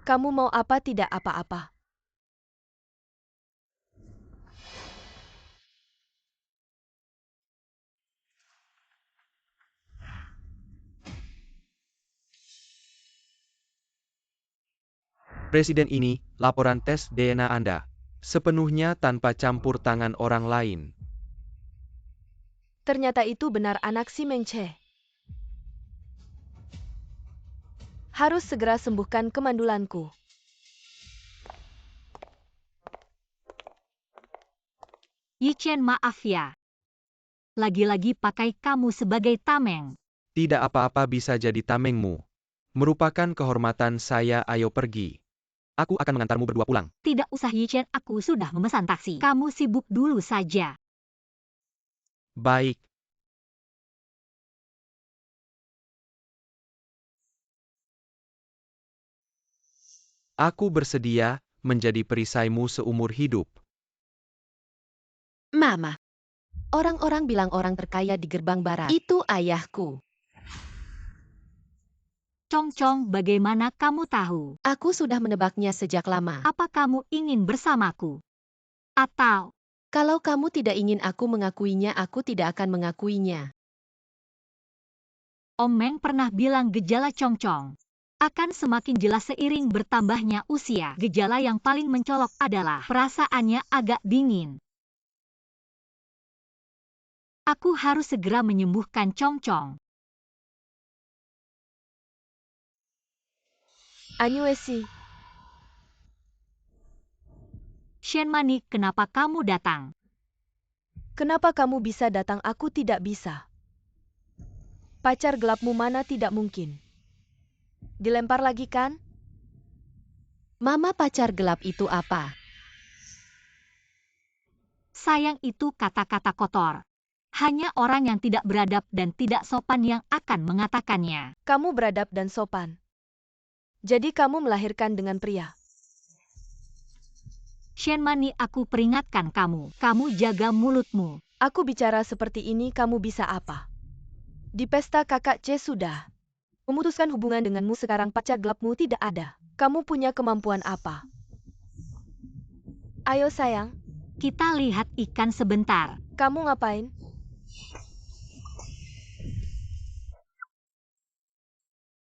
Kamu mau apa? Tidak apa-apa. Presiden ini, laporan tes DNA Anda. Sepenuhnya tanpa campur tangan orang lain. Ternyata itu benar anak si Meng Che. Harus segera sembuhkan kemandulanku. Yichen, maaf ya. Lagi-lagi pakai kamu sebagai tameng. Tidak apa-apa, bisa jadi tamengmu. Merupakan kehormatan saya, ayo pergi. Aku akan mengantarmu berdua pulang. Tidak usah Yichen, aku sudah memesan taksi. Kamu sibuk dulu saja. Baik. Aku bersedia menjadi perisaimu seumur hidup. Mama. Orang-orang bilang orang terkaya di gerbang barat. Itu ayahku. Cong-cong, bagaimana kamu tahu? Aku sudah menebaknya sejak lama. Apa kamu ingin bersamaku? Atau, Kalau kamu tidak ingin aku mengakuinya, aku tidak akan mengakuinya. Om Meng pernah bilang gejala Cong-cong akan semakin jelas seiring bertambahnya usia. Gejala yang paling mencolok adalah perasaannya agak dingin. Aku harus segera menyembuhkan Cong-cong. Anyuesi, Shenmani, kenapa kamu datang? kenapa kamu bisa datang? Aku tidak bisa. Pacar gelapmu mana tidak mungkin. Dilempar lagi kan? Mama, pacar gelap itu apa? Sayang, itu kata-kata kotor. Hanya orang yang tidak beradab dan tidak sopan yang akan mengatakannya. Kamu beradab dan sopan. Jadi kamu melahirkan dengan pria. Shenmani, aku peringatkan kamu. Kamu jaga mulutmu. Aku bicara seperti ini, kamu bisa apa? Di pesta kakak C sudah memutuskan hubungan denganmu, sekarang pacar gelapmu tidak ada. Kamu punya kemampuan apa? Ayo sayang, Kita lihat ikan sebentar. kamu ngapain?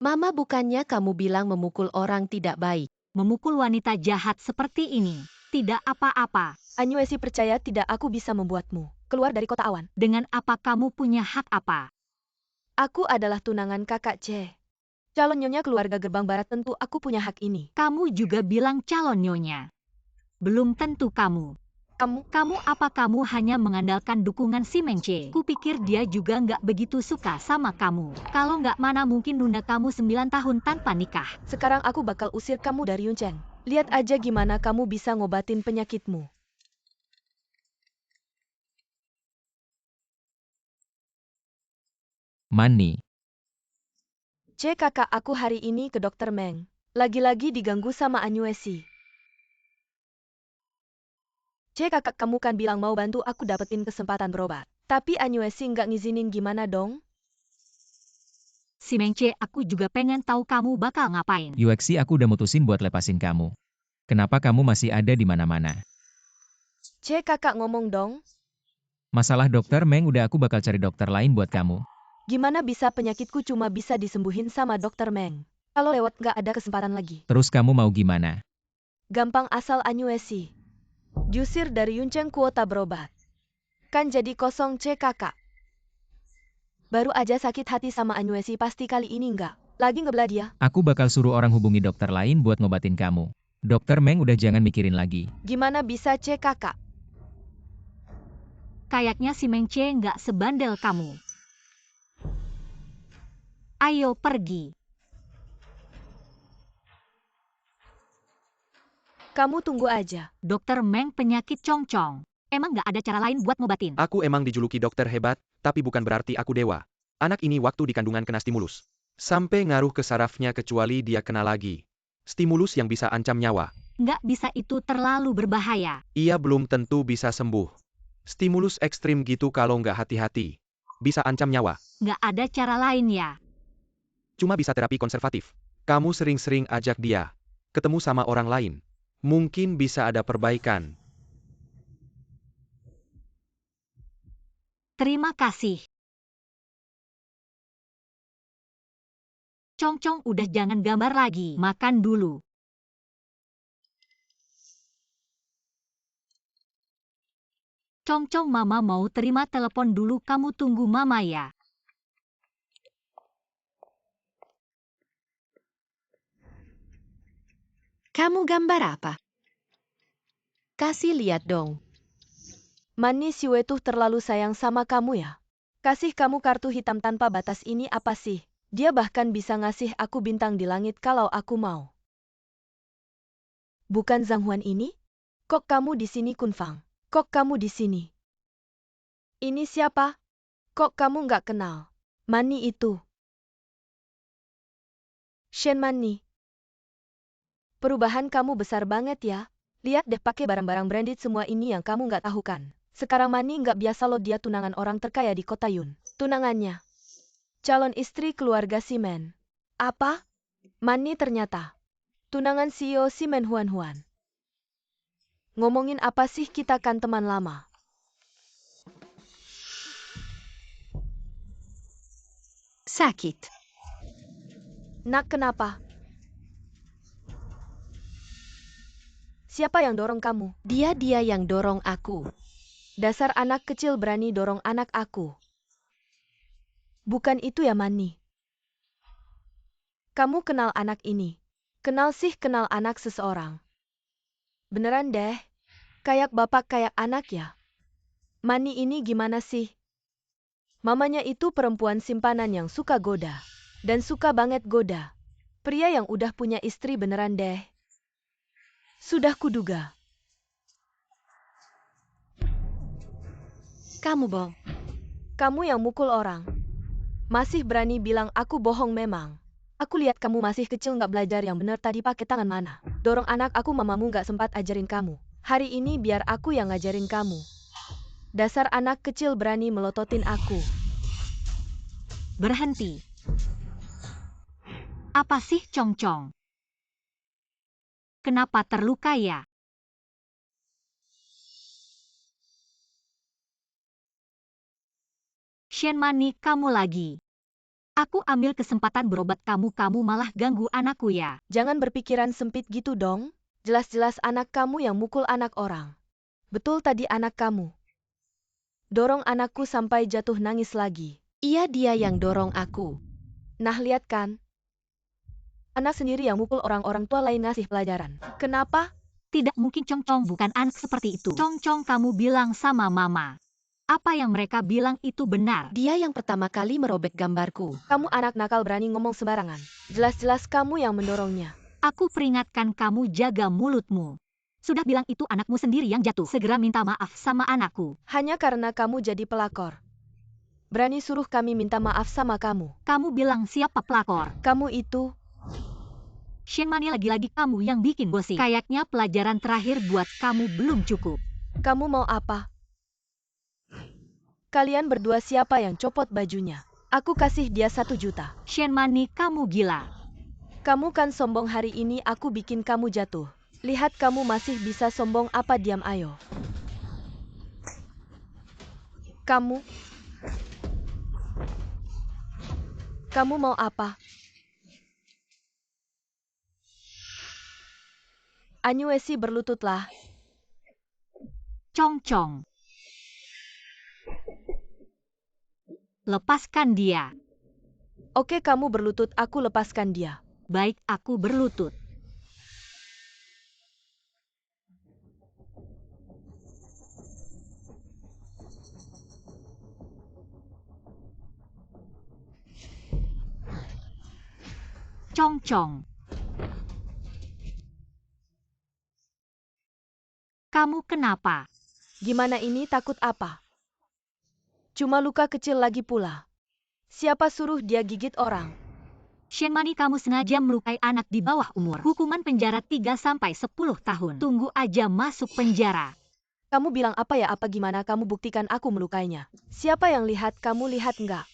Mama, bukannya kamu bilang memukul orang tidak baik? Memukul wanita jahat seperti ini tidak apa-apa. Anyuesi, percaya tidak, aku bisa membuatmu keluar dari kota awan. Dengan apa kamu punya hak apa? Aku adalah tunangan kakak C. Calon nyonya keluarga gerbang barat, tentu aku punya hak ini. Kamu juga bilang calon nyonya. Belum tentu kamu. Apa kamu hanya mengandalkan dukungan si Mengce? Kupikir dia juga nggak begitu suka sama kamu. Kalau nggak, mana mungkin nunda kamu 9 tahun tanpa nikah. Sekarang aku bakal usir kamu dari Yuncheng. Lihat aja gimana kamu bisa ngobatin penyakitmu. Mani, C, kakak aku hari ini ke dokter Meng. Lagi-lagi diganggu sama Anyuesi. C, kakak kamu kan bilang mau bantu aku dapetin kesempatan berobat. Tapi Anyuesi nggak ngizinin, gimana dong? Si Mengce, aku juga pengen tahu kamu bakal ngapain. UXC aku udah mutusin buat lepasin kamu. Kenapa kamu masih ada di mana-mana? C, kakak ngomong dong. Masalah dokter Meng, udah aku bakal cari dokter lain buat kamu. Gimana bisa penyakitku cuma bisa disembuhin sama dokter Meng? Kalau lewat nggak ada kesempatan lagi. Terus kamu mau gimana? Gampang, asal Anyuesi diusir dari Yuncheng, kuota berobat kan jadi kosong. C, kakak baru aja sakit hati sama Anyuesi, pasti kali ini nggak lagi ngebelah dia. Aku bakal suruh orang hubungi dokter lain buat ngobatin kamu. Dokter Meng udah jangan mikirin lagi. Gimana bisa, C, kakak? Kayaknya si Mengce nggak sebandel kamu. Ayo pergi. Kamu tunggu aja. Dokter Meng, penyakit Cong-cong. Emang nggak ada cara lain buat ngobatin? Aku emang dijuluki dokter hebat, tapi bukan berarti aku dewa. Anak ini waktu di kandungan kena stimulus. Sampai ngaruh ke sarafnya, kecuali dia kena lagi. Stimulus yang bisa ancam nyawa. Nggak bisa, itu terlalu berbahaya. Ia belum tentu bisa sembuh. Stimulus ekstrim gitu kalau nggak hati-hati. Bisa ancam nyawa. Nggak ada cara lain ya? Cuma bisa terapi konservatif. Kamu sering-sering ajak dia ketemu sama orang lain. Mungkin bisa ada perbaikan. Terima kasih. Cong-cong, udah jangan gambar lagi. Makan dulu. Cong-cong, mama mau terima telepon dulu, kamu tunggu mama ya. Kamu gambar apa? Kasih lihat dong. Mani, si Wetuh terlalu sayang sama kamu ya. Kasih kamu kartu hitam tanpa batas ini apa sih? Dia bahkan bisa ngasih aku bintang di langit kalau aku mau. Bukan Zhang Huan ini? Kok kamu di sini, Kunfang? Kok kamu di sini? Ini siapa? Kok kamu nggak kenal? Mani itu. Shen Mani. Perubahan kamu besar banget ya. Lihat deh, pakai barang-barang branded semua ini yang kamu nggak tahu kan. Sekarang Mani nggak biasa loh, dia tunangan orang terkaya di kota Yun. Tunangannya calon istri keluarga Simen. Apa? Mani ternyata tunangan CEO Simen Huan Huan. Ngomongin apa sih, kita kan teman lama. Sakit. Nak, kenapa? Siapa yang dorong kamu? Dia yang dorong aku. Dasar anak kecil berani dorong anak aku. Bukan itu ya, Mani. Kamu kenal anak ini? Kenal sih, kenal anak seseorang. Beneran deh. Kayak bapak kayak anak ya. Mani ini gimana sih? Mamanya itu perempuan simpanan yang suka goda. Dan suka banget goda. Pria yang udah punya istri beneran deh. Sudah kuduga. Kamu bohong. Kamu yang mukul orang. Masih berani bilang aku bohong memang. Aku lihat kamu masih kecil nggak belajar yang bener, tadi pakai tangan mana. Dorong anak aku, mamamu nggak sempat ajarin kamu. Hari ini biar aku yang ngajarin kamu. Dasar anak kecil berani melototin aku. Berhenti. Apa sih, Chong Chong? Kenapa terluka ya? Shen Mani, kamu lagi. Aku ambil kesempatan berobat kamu malah ganggu anakku ya. Jangan berpikiran sempit gitu dong. Jelas-jelas anak kamu yang mukul anak orang. Betul, tadi anak kamu dorong anakku sampai jatuh nangis lagi. Iya, dia yang dorong aku. Nah, lihat kan? Anak sendiri yang mukul orang tua lain ngasih pelajaran. Kenapa? Tidak mungkin, Chong Chong bukan anak seperti itu. Chong Chong, kamu bilang sama mama. Apa yang mereka bilang itu benar. Dia yang pertama kali merobek gambarku. Kamu anak nakal berani ngomong sembarangan. Jelas-jelas kamu yang mendorongnya. Aku peringatkan kamu, jaga mulutmu. Sudah bilang itu anakmu sendiri yang jatuh. Segera minta maaf sama anakku. Hanya karena kamu jadi pelakor. Berani suruh kami minta maaf sama kamu. Kamu bilang siapa pelakor? Kamu itu. Shen Mani, lagi-lagi kamu yang bikin gosip. Kayaknya pelajaran terakhir buat kamu belum cukup. Kamu mau apa? Kalian berdua siapa yang copot bajunya? Aku kasih dia 1 juta. Shen Mani, kamu gila. Kamu kan sombong, hari ini aku bikin kamu jatuh. Lihat kamu masih bisa sombong apa, diam ayo. Kamu mau apa? Anyuesi, berlututlah. Chong Chong. Lepaskan dia. Oke, kamu berlutut, aku lepaskan dia. Baik, aku berlutut. Chong Chong. Kamu kenapa? Gimana ini, takut apa? Cuma luka kecil lagi pula. Siapa suruh dia gigit orang? Shen Mani, kamu sengaja melukai anak di bawah umur. Hukuman penjara 3-10 tahun. Tunggu aja masuk penjara. Kamu bilang apa ya, apa gimana kamu buktikan aku melukainya? Siapa yang lihat, kamu lihat nggak?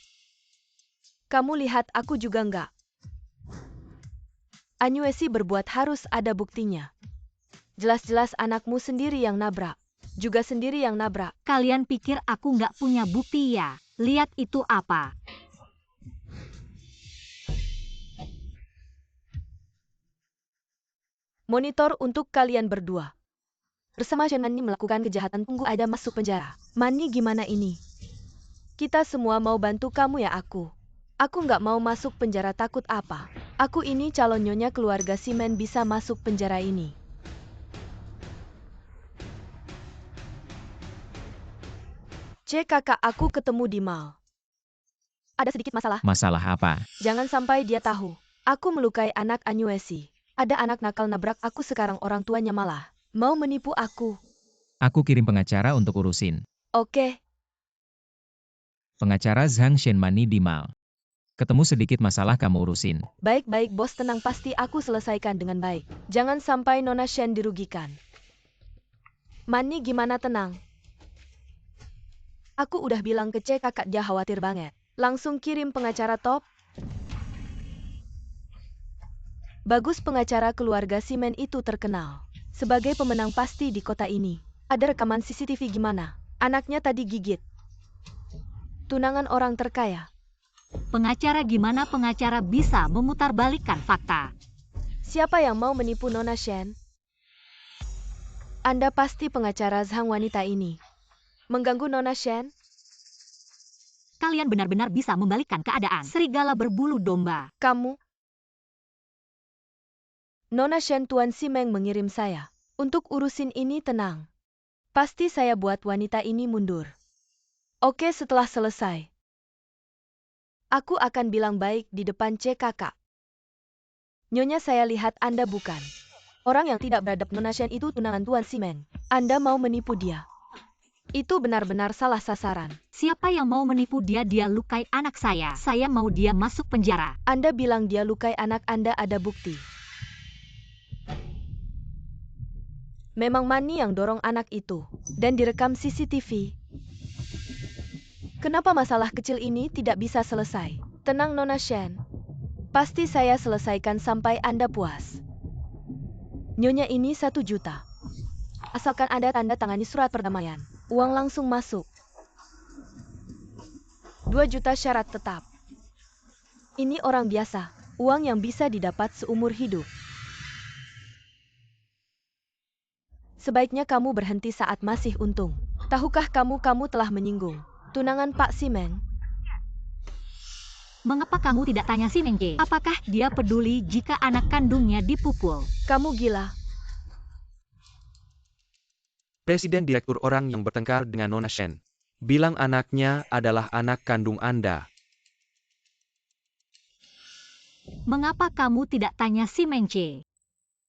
Kamu lihat, aku juga nggak. Anyuesi berbuat harus ada buktinya. Jelas-jelas anakmu sendiri yang nabrak. Juga sendiri yang nabrak. Kalian pikir aku nggak punya bukti ya? Lihat itu apa? Monitor untuk kalian berdua. Bersama Shen Mani melakukan kejahatan, tunggu aja masuk penjara. Mani, gimana ini? Kita semua mau bantu kamu ya aku. Aku nggak mau masuk penjara, takut apa? Aku ini calon nyonya keluarga Simen, bisa masuk penjara ini. Kakak aku ketemu di mall. Ada sedikit masalah. Masalah apa? Jangan sampai dia tahu. Aku melukai anak Anyuesi. Ada anak nakal nabrak aku, sekarang orang tuanya malah mau menipu aku. Aku kirim pengacara untuk urusin. Oke. Pengacara Zhang Shen Mani di mall. Ketemu sedikit masalah kamu urusin. Baik-baik bos, tenang, pasti aku selesaikan dengan baik. Jangan sampai Nona Shen dirugikan. Mani, gimana, tenang? Aku udah bilang ke C kakak dia khawatir banget. Langsung kirim pengacara top. Bagus pengacara keluarga Simen itu terkenal. Sebagai pemenang pasti di kota ini. Ada rekaman CCTV gimana? Anaknya tadi gigit. Tunangan orang terkaya. Pengacara gimana pengacara bisa memutarbalikkan fakta? Siapa yang mau menipu Nona Shen? Anda pasti pengacara Zhang wanita ini. Mengganggu Nona Shen? Kalian benar-benar bisa membalikkan keadaan. Serigala berbulu domba. Kamu? Nona Shen Tuan Simeng mengirim saya. Untuk urusin ini tenang. Pasti saya buat wanita ini mundur. Oke setelah selesai. Aku akan bilang baik di depan C kakak. Nyonya saya lihat Anda bukan. Orang yang tidak beradab Nona Shen itu tunangan Tuan Simeng. Anda mau menipu dia. Itu benar-benar salah sasaran. Siapa yang mau menipu dia? Dia lukai anak saya. Saya mau dia masuk penjara. Anda bilang dia lukai anak Anda ada bukti. Memang Mani yang dorong anak itu. Dan direkam CCTV. Kenapa masalah kecil ini tidak bisa selesai? Tenang Nona Shen. Pasti saya selesaikan sampai Anda puas. Nyonya ini 1 juta. Asalkan Anda tanda tangani surat perdamaian. Uang langsung masuk. 2 juta syarat tetap. Ini orang biasa. Uang yang bisa didapat seumur hidup. Sebaiknya kamu berhenti saat masih untung. Tahukah kamu telah menyinggung tunangan Pak Simeng? Mengapa kamu tidak tanya Simeng C? Apakah dia peduli jika anak kandungnya dipukul? Kamu gila. Presiden direktur orang yang bertengkar dengan Nona Shen. Bilang anaknya adalah anak kandung Anda. Mengapa kamu tidak tanya Simeng C?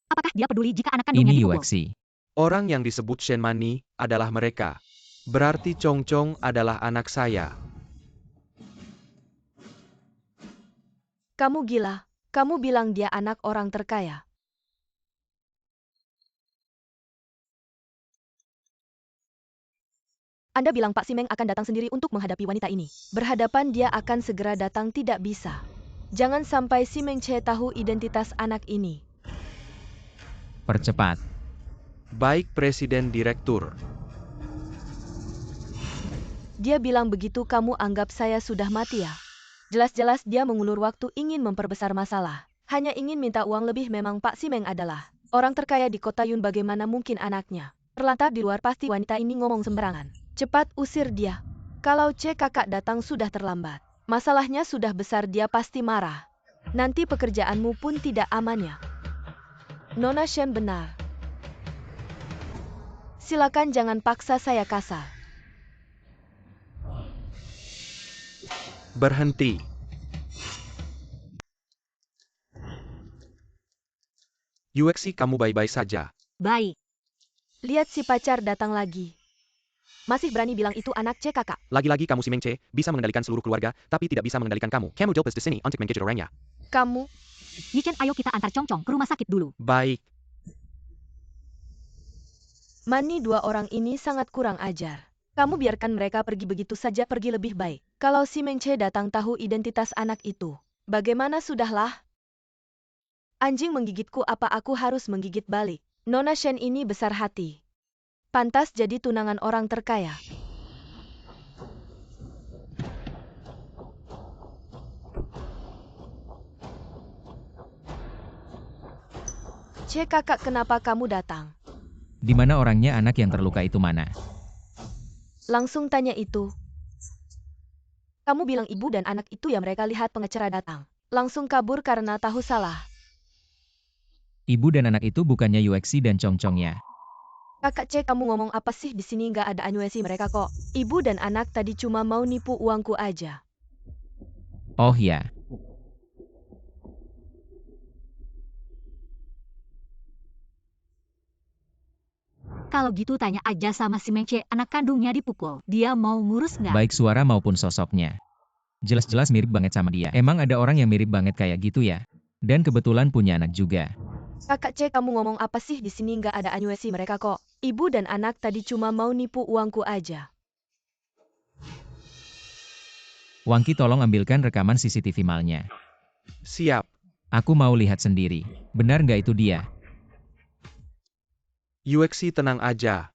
Apakah dia peduli jika anak kandungnya Ini dipukul? Yuexi. Orang yang disebut Shen Mani adalah mereka. Berarti Chong Chong adalah anak saya. Kamu gila. Kamu bilang dia anak orang terkaya. Anda bilang Pak Simeng akan datang sendiri untuk menghadapi wanita ini. Berhadapan dia akan segera datang tidak bisa. Jangan sampai Simeng C tahu identitas anak ini. Percepat. Baik Presiden Direktur. Dia bilang begitu kamu anggap saya sudah mati ya? Jelas-jelas dia mengulur waktu ingin memperbesar masalah. Hanya ingin minta uang lebih. Memang Pak Simeng adalah orang terkaya di kota Yun, bagaimana mungkin anaknya terlantar di luar? Pasti wanita ini ngomong sembarangan. Cepat usir dia. Kalau C kakak datang sudah terlambat. Masalahnya sudah besar, dia pasti marah. Nanti pekerjaanmu pun tidak aman ya. Nona Shen benar. Silakan jangan paksa saya kasar. Berhenti. Yuexi, kamu baik-baik saja. Baik. Lihat si pacar datang lagi. Masih berani bilang itu anak C kakak. Lagi-lagi kamu Simeng C, bisa mengendalikan seluruh keluarga, tapi tidak bisa mengendalikan kamu. Kamu dilpes di sini untuk mengejar orangnya. Kamu, Yichen, ayo kita antar Chong Chong ke rumah sakit dulu. Baik. Mani, 2 orang ini sangat kurang ajar. Kamu biarkan mereka pergi begitu saja, pergi lebih baik. Kalau si Meng Che datang tahu identitas anak itu, bagaimana? Sudahlah. Anjing menggigitku, apa aku harus menggigit balik? Nona Shen ini besar hati. Pantas jadi tunangan orang terkaya. C kakak, kenapa kamu datang? Di mana orangnya? Anak yang terluka itu mana? Langsung tanya itu. Kamu bilang ibu dan anak itu ya, mereka lihat pengacara datang. Langsung kabur karena tahu salah. Ibu dan anak itu bukannya Yuexi dan Chong Chong ya? Kakak C, kamu ngomong apa sih? Di sini nggak ada anyuesi mereka kok. Ibu dan anak tadi cuma mau nipu uangku aja. Oh ya. Kalau gitu tanya aja sama si Meng Che, anak kandungnya dipukul. Dia mau ngurus nggak? Baik suara maupun sosoknya. Jelas-jelas mirip banget sama dia. Emang ada orang yang mirip banget kayak gitu ya? Dan kebetulan punya anak juga. Kakak C, kamu ngomong apa sih? Di sini nggak ada anyuesi mereka kok. Ibu dan anak tadi cuma mau nipu uangku aja. Wangki tolong ambilkan rekaman CCTV malnya. Siap. Aku mau lihat sendiri. Benar nggak itu dia? Yuexi tenang aja.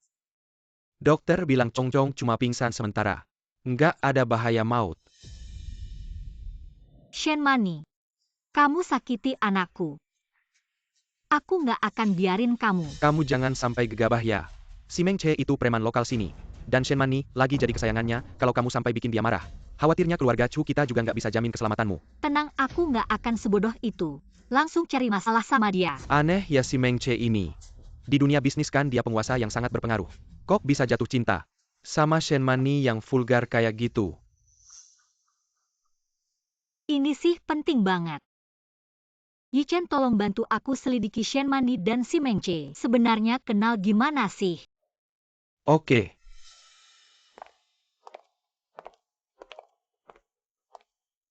Dokter bilang Chong Chong cuma pingsan sementara. Nggak ada bahaya maut. Shenmani, kamu sakiti anakku. Aku nggak akan biarin kamu. Kamu jangan sampai gegabah ya. Si Meng Che itu preman lokal sini. Dan Shenmani lagi jadi kesayangannya, kalau kamu sampai bikin dia marah. Khawatirnya keluarga Chu kita juga nggak bisa jamin keselamatanmu. Tenang, aku nggak akan sebodoh itu. Langsung cari masalah sama dia. Aneh ya si Meng Che ini. Di dunia bisnis kan dia penguasa yang sangat berpengaruh. Kok bisa jatuh cinta sama Shenmani yang vulgar kayak gitu? Ini sih penting banget. Yichen tolong bantu aku selidiki Shenmani dan si Meng Che. Sebenarnya kenal gimana sih? Oke.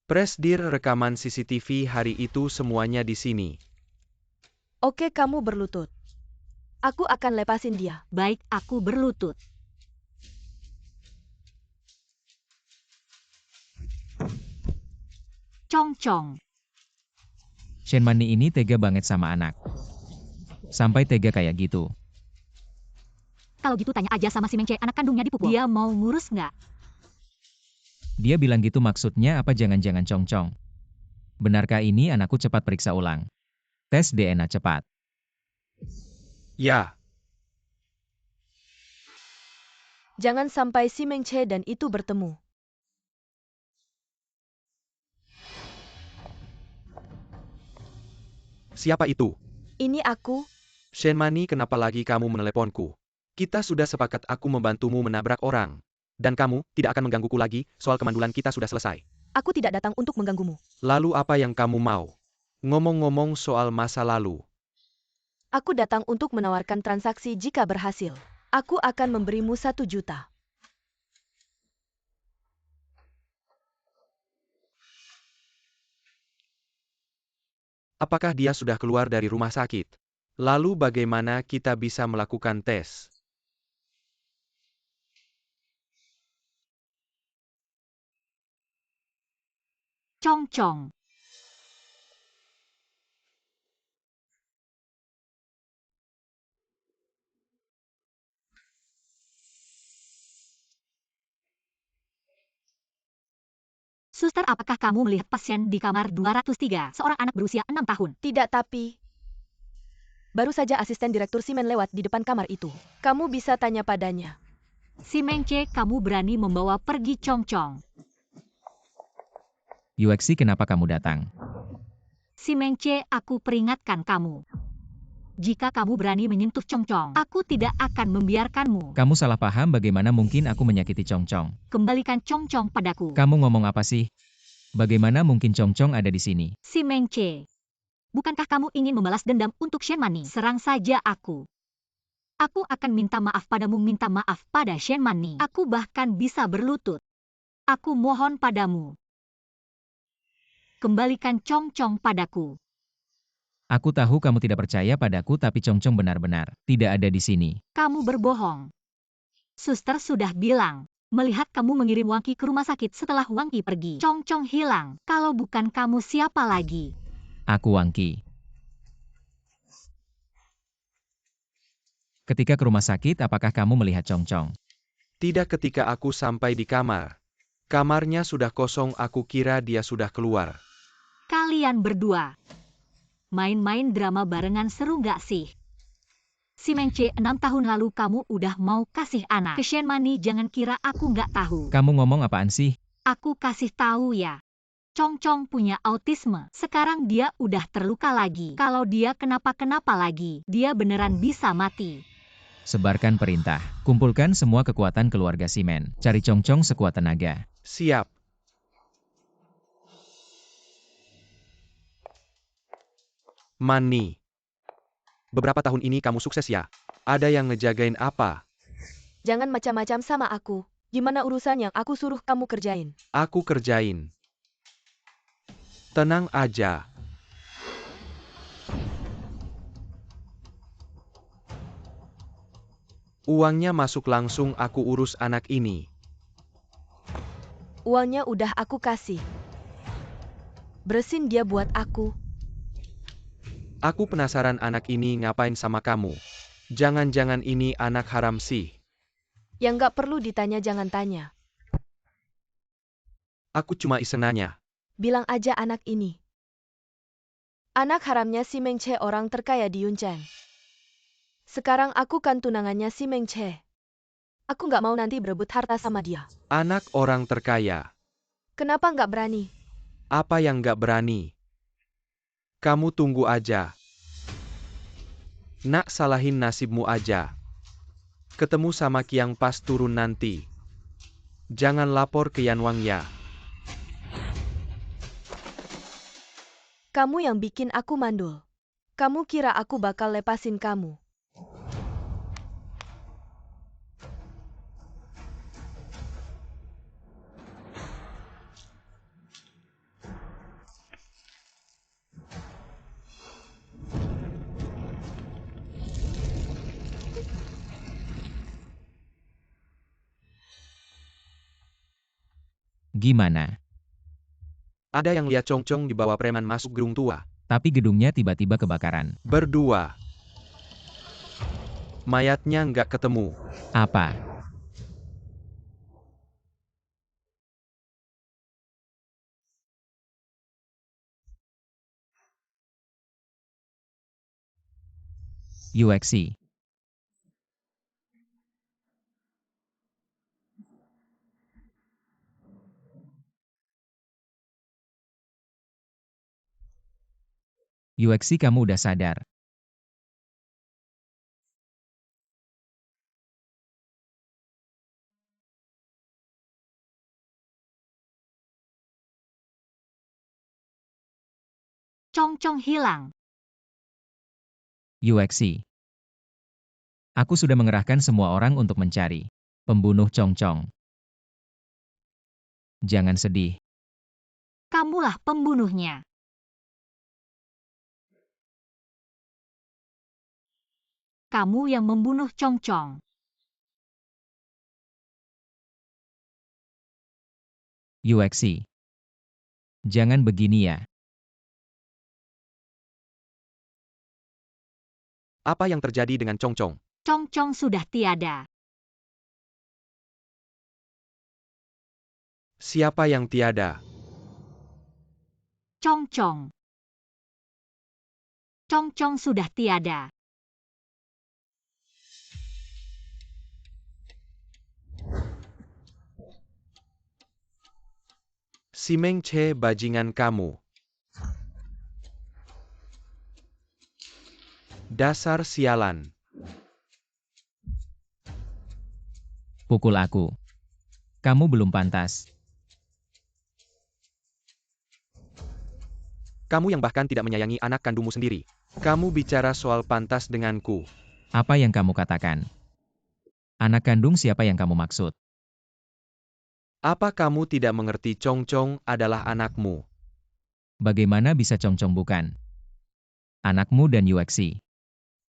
Presdir rekaman CCTV hari itu semuanya di sini. Oke, kamu berlutut. Aku akan lepasin dia. Baik, aku berlutut. Chong Chong. Shenmani ini tega banget sama anak. Sampai tega kayak gitu. Kalau gitu tanya aja sama si Meng Che, anak kandungnya dipukul. Dia mau ngurus nggak? Dia bilang gitu maksudnya apa jangan-jangan Chong Chong? Benarkah ini anakku cepat periksa ulang? Tes DNA cepat. Ya. Jangan sampai si Meng Che dan itu bertemu. Siapa itu? Ini aku. Shenmani, kenapa lagi kamu meneleponku? Kita sudah sepakat aku membantumu menabrak orang. Dan kamu tidak akan menggangguku lagi, soal kemandulan kita sudah selesai. Aku tidak datang untuk mengganggumu. Lalu apa yang kamu mau? Ngomong-ngomong soal masa lalu. Aku datang untuk menawarkan transaksi jika berhasil. Aku akan memberimu 1 juta. Apakah dia sudah keluar dari rumah sakit? Lalu bagaimana kita bisa melakukan tes? Chong Chong. Suster, apakah kamu melihat pasien di kamar 203, seorang anak berusia 6 tahun? Tidak, tapi... Baru saja asisten direktur Simen lewat di depan kamar itu. Kamu bisa tanya padanya. Si Meng Che, kamu berani membawa pergi Chong Chong. Yuexi, kenapa kamu datang? Si Meng Che, aku peringatkan kamu. Jika kamu berani menyentuh Chong Chong, aku tidak akan membiarkanmu. Kamu salah paham, bagaimana mungkin aku menyakiti Chong Chong? Kembalikan Chong Chong padaku. Kamu ngomong apa sih? Bagaimana mungkin Chong Chong ada di sini? Si Meng Che, bukankah kamu ingin membalas dendam untuk Shenmani? Serang saja aku. Aku akan minta maaf padamu, minta maaf pada Shenmani. Aku bahkan bisa berlutut. Aku mohon padamu. Kembalikan Chong Chong padaku. Aku tahu kamu tidak percaya padaku, tapi Chong Chong benar-benar tidak ada di sini. Kamu berbohong. Suster sudah bilang, melihat kamu mengirim Wangki ke rumah sakit setelah Wangki pergi. Chong Chong hilang. Kalau bukan kamu, siapa lagi? Aku Wangki. Ketika ke rumah sakit, apakah kamu melihat Chong Chong? Tidak, ketika aku sampai di kamar. Kamarnya sudah kosong, aku kira dia sudah keluar. Kalian berdua. Main-main drama barengan seru nggak sih? Si Meng Che, 6 tahun lalu kamu udah mau kasih anak ke Shenmani, jangan kira aku nggak tahu. Kamu ngomong apaan sih? Aku kasih tahu ya. Chong Chong punya autisme. Sekarang dia udah terluka lagi. Kalau dia kenapa-kenapa lagi, dia beneran bisa mati. Sebarkan perintah. Kumpulkan semua kekuatan keluarga Simen. Cari Chong Chong sekuat tenaga. Siap. Mani. Beberapa tahun ini kamu sukses ya? Ada yang ngejagain apa? Jangan macam-macam sama aku. Gimana urusan yang aku suruh kamu kerjain? Aku kerjain. Tenang aja. Uangnya masuk langsung, aku urus anak ini. Uangnya udah aku kasih. Bersin dia buat aku. Aku penasaran anak ini ngapain sama kamu. Jangan-jangan ini anak haram sih. Yang gak perlu ditanya jangan tanya. Aku cuma iseng nanya. Bilang aja anak ini. Anak haramnya si Meng Che orang terkaya di Yuncheng. Sekarang aku kan tunangannya si Meng Che. Aku gak mau nanti berebut harta sama dia. Anak orang terkaya. Kenapa gak berani? Apa yang gak berani? Kamu tunggu aja. Nak salahin nasibmu aja. Ketemu sama Kiang pas turun nanti. Jangan lapor ke Yanwang ya. Kamu yang bikin aku mandul. Kamu kira aku bakal lepasin kamu? Gimana? Ada yang lihat Chong Chong dibawa preman masuk gedung tua. Tapi gedungnya tiba-tiba kebakaran. Berdua. Mayatnya nggak ketemu. Apa? UXC. UXC kamu udah sadar. Chong Chong hilang. UXC. Aku sudah mengerahkan semua orang untuk mencari pembunuh Chong Chong. Jangan sedih. Kamulah pembunuhnya. Kamu yang membunuh Chong Chong. UXC. Jangan begini ya. Apa yang terjadi dengan Chong Chong? Chong Chong sudah tiada. Siapa yang tiada? Chong Chong. Chong Chong sudah tiada. Si Meng Che bajingan kamu. Dasar sialan. Pukul aku. Kamu belum pantas. Kamu yang bahkan tidak menyayangi anak kandungmu sendiri. Kamu bicara soal pantas denganku. Apa yang kamu katakan? Anak kandung siapa yang kamu maksud? Apa kamu tidak mengerti Chong Chong adalah anakmu? Bagaimana bisa Chong Chong bukan? Anakmu dan UXC.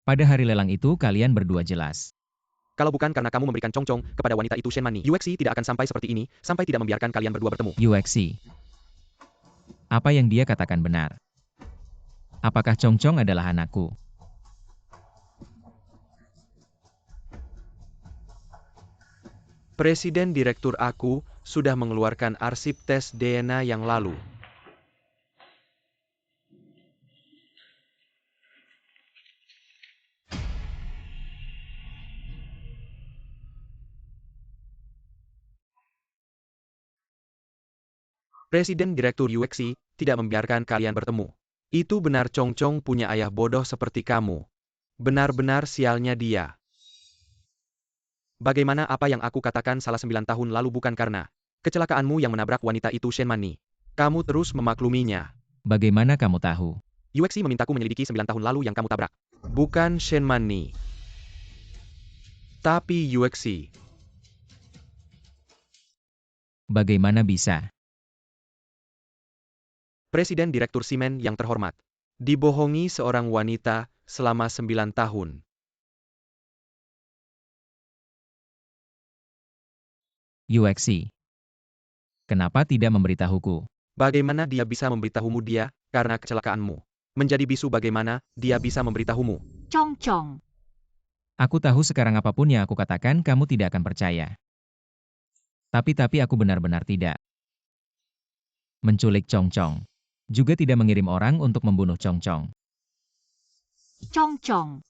Pada hari lelang itu kalian berdua jelas. Kalau bukan karena kamu memberikan Chong Chong kepada wanita itu Shen Mani, UXC tidak akan sampai seperti ini, sampai tidak membiarkan kalian berdua bertemu. UXC. Apa yang dia katakan benar? Apakah Chong Chong adalah anakku? Presiden Direktur aku sudah mengeluarkan arsip tes DNA yang lalu. Presiden Direktur UXC tidak membiarkan kalian bertemu. Itu benar Chong Chong punya ayah bodoh seperti kamu. Benar-benar sialnya dia. Bagaimana apa yang aku katakan salah 9 tahun lalu bukan karena kecelakaanmu yang menabrak wanita itu Shen Mani. Kamu terus memakluminya. Bagaimana kamu tahu? UXC memintaku menyelidiki 9 tahun lalu yang kamu tabrak. Bukan Shen Mani. Tapi UXC. Bagaimana bisa? Presiden Direktur Simen yang terhormat. Dibohongi seorang wanita selama 9 tahun. UXC. Kenapa tidak memberitahuku? Bagaimana dia bisa memberitahumu dia, karena kecelakaanmu? Menjadi bisu bagaimana, dia bisa memberitahumu? Cong Cong. Aku tahu sekarang apapun yang aku katakan kamu tidak akan percaya. Tapi aku benar-benar tidak menculik Cong Cong. Juga tidak mengirim orang untuk membunuh Cong Cong. Cong Cong.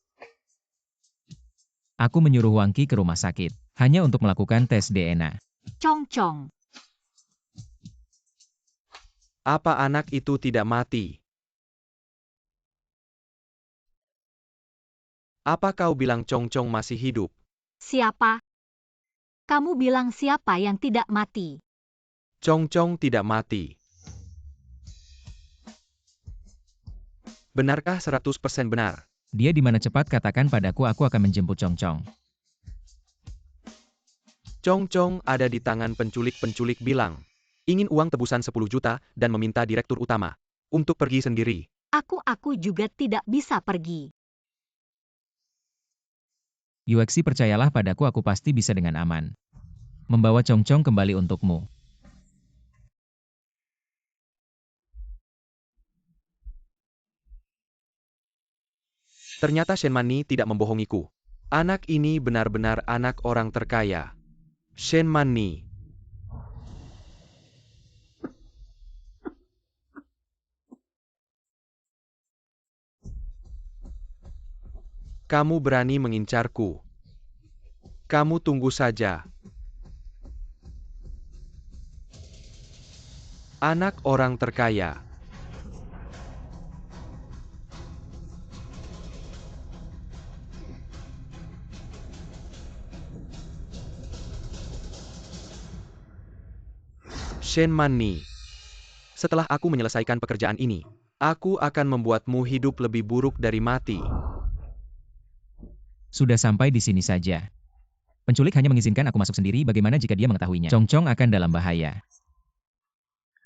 Aku menyuruh Wang Qi ke rumah sakit, hanya untuk melakukan tes DNA. Cong Cong. Apa anak itu tidak mati? Apa kau bilang Cong Cong masih hidup? Siapa? Kamu bilang siapa yang tidak mati? Cong Cong tidak mati. Benarkah 100% benar? Dia di mana cepat katakan padaku aku akan menjemput Cong Cong. Cong Cong ada di tangan penculik-penculik bilang. Ingin uang tebusan 10 juta dan meminta direktur utama untuk pergi sendiri. Aku juga tidak bisa pergi. Yuexi percayalah padaku aku pasti bisa dengan aman membawa Cong Cong kembali untukmu. Ternyata Shen Mani tidak membohongiku. Anak ini benar-benar anak orang terkaya. Shen Mani. Kamu berani mengincarku. Kamu tunggu saja. Anak orang terkaya. Shen Mani. Setelah aku menyelesaikan pekerjaan ini, aku akan membuatmu hidup lebih buruk dari mati. Sudah sampai di sini saja. Penculik hanya mengizinkan aku masuk sendiri, bagaimana jika dia mengetahuinya? Cong Cong akan dalam bahaya.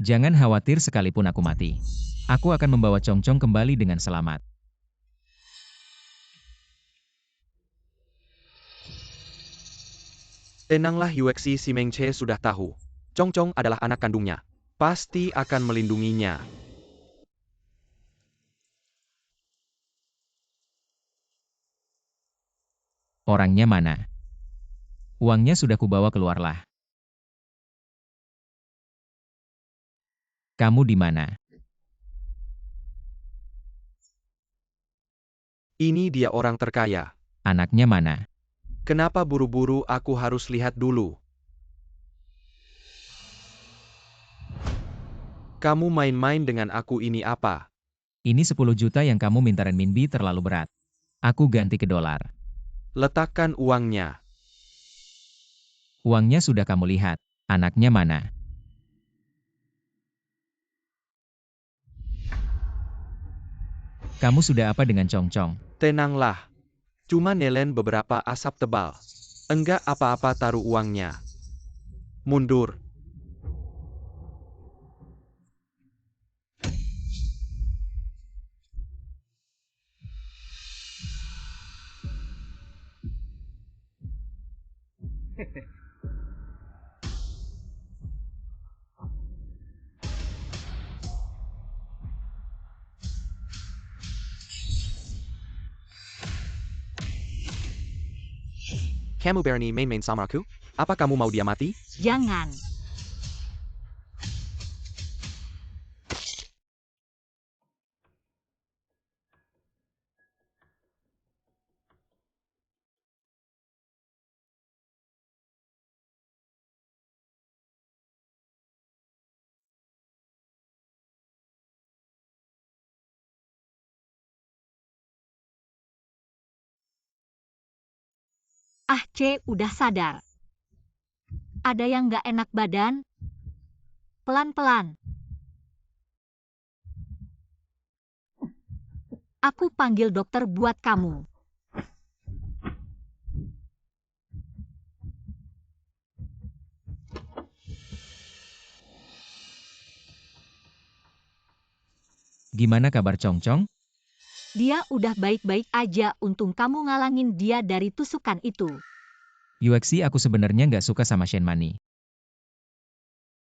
Jangan khawatir sekalipun aku mati. Aku akan membawa Cong Cong kembali dengan selamat. Tenanglah Yuexi, si Meng Che sudah tahu. Cong Cong adalah anak kandungnya. Pasti akan melindunginya. Orangnya mana? Uangnya sudah kubawa keluarlah. Kamu di mana? Ini dia orang terkaya. Anaknya mana? Kenapa buru-buru, aku harus lihat dulu. Kamu main-main dengan aku ini apa? Ini 10 juta yang kamu minta renminbi terlalu berat. Aku ganti ke dolar. Letakkan uangnya. Uangnya sudah kamu lihat. Anaknya mana? Kamu sudah apa dengan Cong Cong? Tenanglah. Cuma nelen beberapa asap tebal. Enggak apa-apa, taruh uangnya. Mundur. Kamu berani main-main sama aku? Apa kamu mau dia mati? Jangan. C udah sadar. Ada yang nggak enak badan? Pelan-pelan. Aku panggil dokter buat kamu. Gimana kabar Cong Cong? Dia udah baik-baik aja, untung kamu ngalangin dia dari tusukan itu. Yuexi, aku sebenarnya nggak suka sama Shen Mani.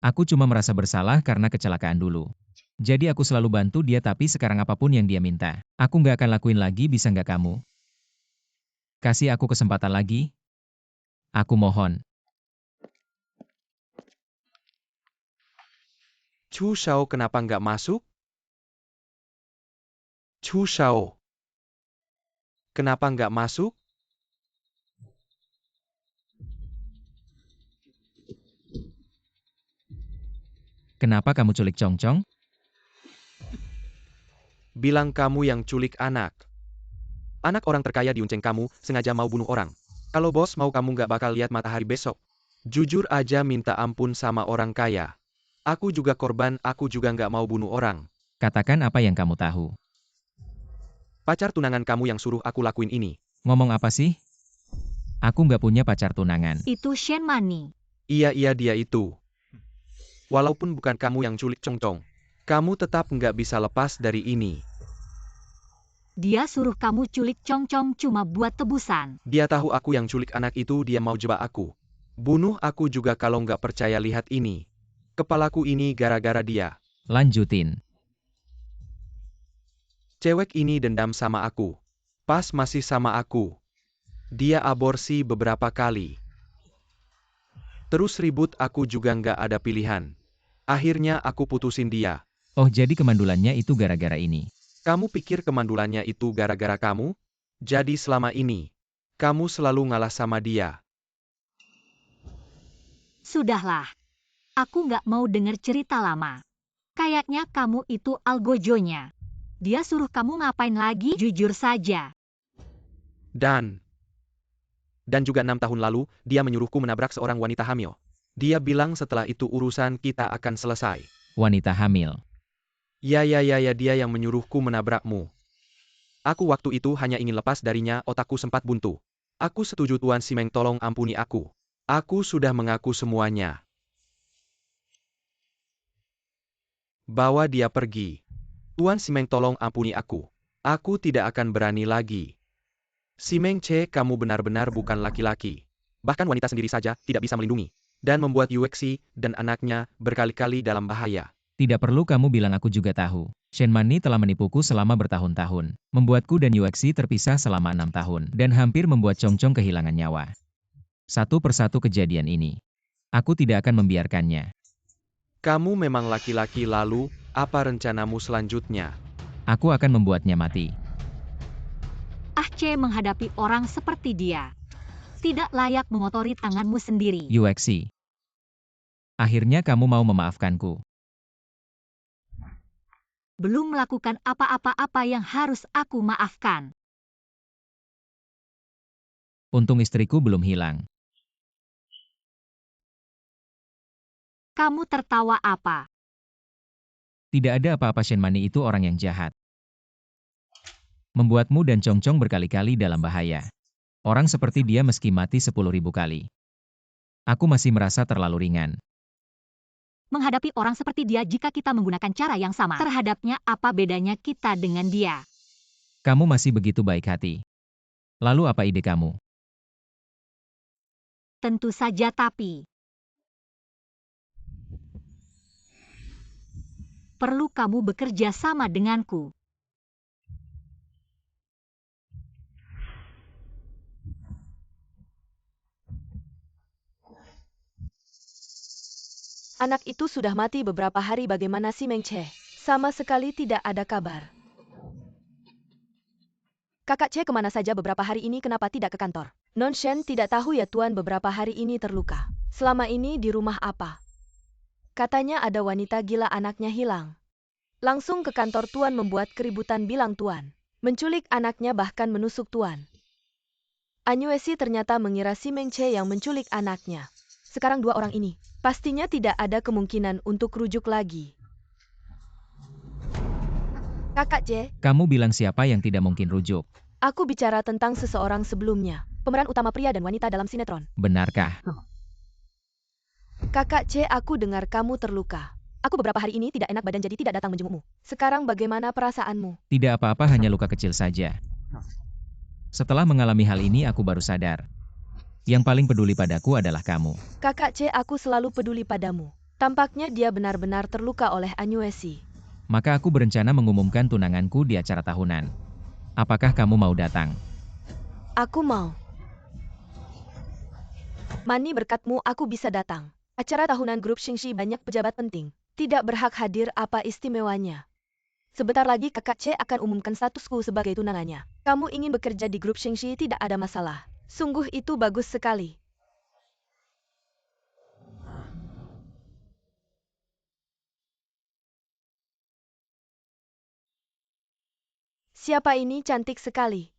Aku cuma merasa bersalah karena kecelakaan dulu. Jadi aku selalu bantu dia tapi sekarang apapun yang dia minta, aku nggak akan lakuin lagi, bisa nggak kamu? Kasih aku kesempatan lagi? Aku mohon. Chu Shao kenapa nggak masuk? Chu Shao. Kenapa nggak masuk? Kenapa kamu culik Congcong? Bilang kamu yang culik anak. Anak orang terkaya diunceng kamu, sengaja mau bunuh orang. Kalau bos mau kamu nggak bakal lihat matahari besok. Jujur aja minta ampun sama orang kaya. Aku juga korban, aku juga nggak mau bunuh orang. Katakan apa yang kamu tahu. Pacar tunangan kamu yang suruh aku lakuin ini. Ngomong apa sih? Aku nggak punya pacar tunangan. Itu Shen Mani. Iya dia itu. Walaupun bukan kamu yang culik Congcong, kamu tetap nggak bisa lepas dari ini. Dia suruh kamu culik Congcong cuma buat tebusan. Dia tahu aku yang culik anak itu, dia mau jebak aku. Bunuh aku juga kalau nggak percaya, lihat ini. Kepalaku ini gara-gara dia. Lanjutin. Cewek ini dendam sama aku. Pas masih sama aku. Dia aborsi beberapa kali. Terus ribut, aku juga nggak ada pilihan. Akhirnya aku putusin dia. Oh, jadi kemandulannya itu gara-gara ini. Kamu pikir kemandulannya itu gara-gara kamu? Jadi selama ini, kamu selalu ngalah sama dia. Sudahlah. Aku nggak mau denger cerita lama. Kayaknya kamu itu algojonya. Dia suruh kamu ngapain lagi? Jujur saja. Dan juga 6 tahun lalu, dia menyuruhku menabrak seorang wanita hamil. Dia bilang setelah itu urusan kita akan selesai. Wanita hamil. Ya, dia yang menyuruhku menabrakmu. Aku waktu itu hanya ingin lepas darinya, otakku sempat buntu. Aku setuju Tuan Simeng, tolong ampuni aku. Aku sudah mengaku semuanya. Bawa dia pergi. Tuan Simeng, tolong ampuni aku. Aku tidak akan berani lagi. Simeng C, kamu benar-benar bukan laki-laki. Bahkan wanita sendiri saja tidak bisa melindungi. Dan membuat Yuexi dan anaknya berkali-kali dalam bahaya. Tidak perlu kamu bilang, aku juga tahu. Shen Mani telah menipuku selama bertahun-tahun. Membuatku dan Yuexi terpisah selama 6 tahun. Dan hampir membuat Congcong kehilangan nyawa. Satu persatu kejadian ini. Aku tidak akan membiarkannya. Kamu memang laki-laki, lalu, apa rencanamu selanjutnya? Aku akan membuatnya mati. Ahce menghadapi orang seperti dia. Tidak layak mengotori tanganmu sendiri. Yuexi. Akhirnya kamu mau memaafkanku. Belum melakukan apa-apa yang harus aku maafkan. Untung istriku belum hilang. Kamu tertawa apa? Tidak ada apa-apa, Shen Mani itu orang yang jahat. Membuatmu dan Congcong berkali-kali dalam bahaya. Orang seperti dia meski mati 10.000 kali. Aku masih merasa terlalu ringan. Menghadapi orang seperti dia, jika kita menggunakan cara yang sama terhadapnya, apa bedanya kita dengan dia? Kamu masih begitu baik hati. Lalu apa ide kamu? Tentu saja, tapi perlu kamu bekerja sama denganku. Anak itu sudah mati beberapa hari, bagaimana si Meng Che? Sama sekali tidak ada kabar. Kakak Che kemana saja beberapa hari ini, kenapa tidak ke kantor? Non Shen tidak tahu ya Tuan, beberapa hari ini terluka. Selama ini di rumah apa? Katanya ada wanita gila, anaknya hilang. Langsung ke kantor Tuan membuat keributan, bilang Tuan menculik anaknya, bahkan menusuk Tuan. Anyuesi ternyata mengira si Meng Che yang menculik anaknya. Sekarang dua orang ini, pastinya tidak ada kemungkinan untuk rujuk lagi. Kakak Che, Kamu bilang siapa yang tidak mungkin rujuk? aku bicara tentang seseorang sebelumnya, pemeran utama pria dan wanita dalam sinetron. Benarkah? Kakak Che, aku dengar kamu terluka. Aku beberapa hari ini tidak enak badan, jadi tidak datang menjengukmu. Sekarang bagaimana perasaanmu? Tidak apa-apa, hanya luka kecil saja. Setelah mengalami hal ini aku baru sadar. Yang paling peduli padaku adalah kamu. Kakak Che, aku selalu peduli padamu. Tampaknya dia benar-benar terluka oleh Anyuesi. Maka aku berencana mengumumkan tunanganku di acara tahunan. Apakah kamu mau datang? Aku mau. Mani berkatmu aku bisa datang. Acara tahunan grup Xingxi banyak pejabat penting. Tidak berhak hadir, apa istimewanya? Sebentar lagi kakak C akan umumkan statusku sebagai tunangannya. Kamu ingin bekerja di grup Xingxi tidak ada masalah. Sungguh itu bagus sekali. Siapa ini cantik sekali?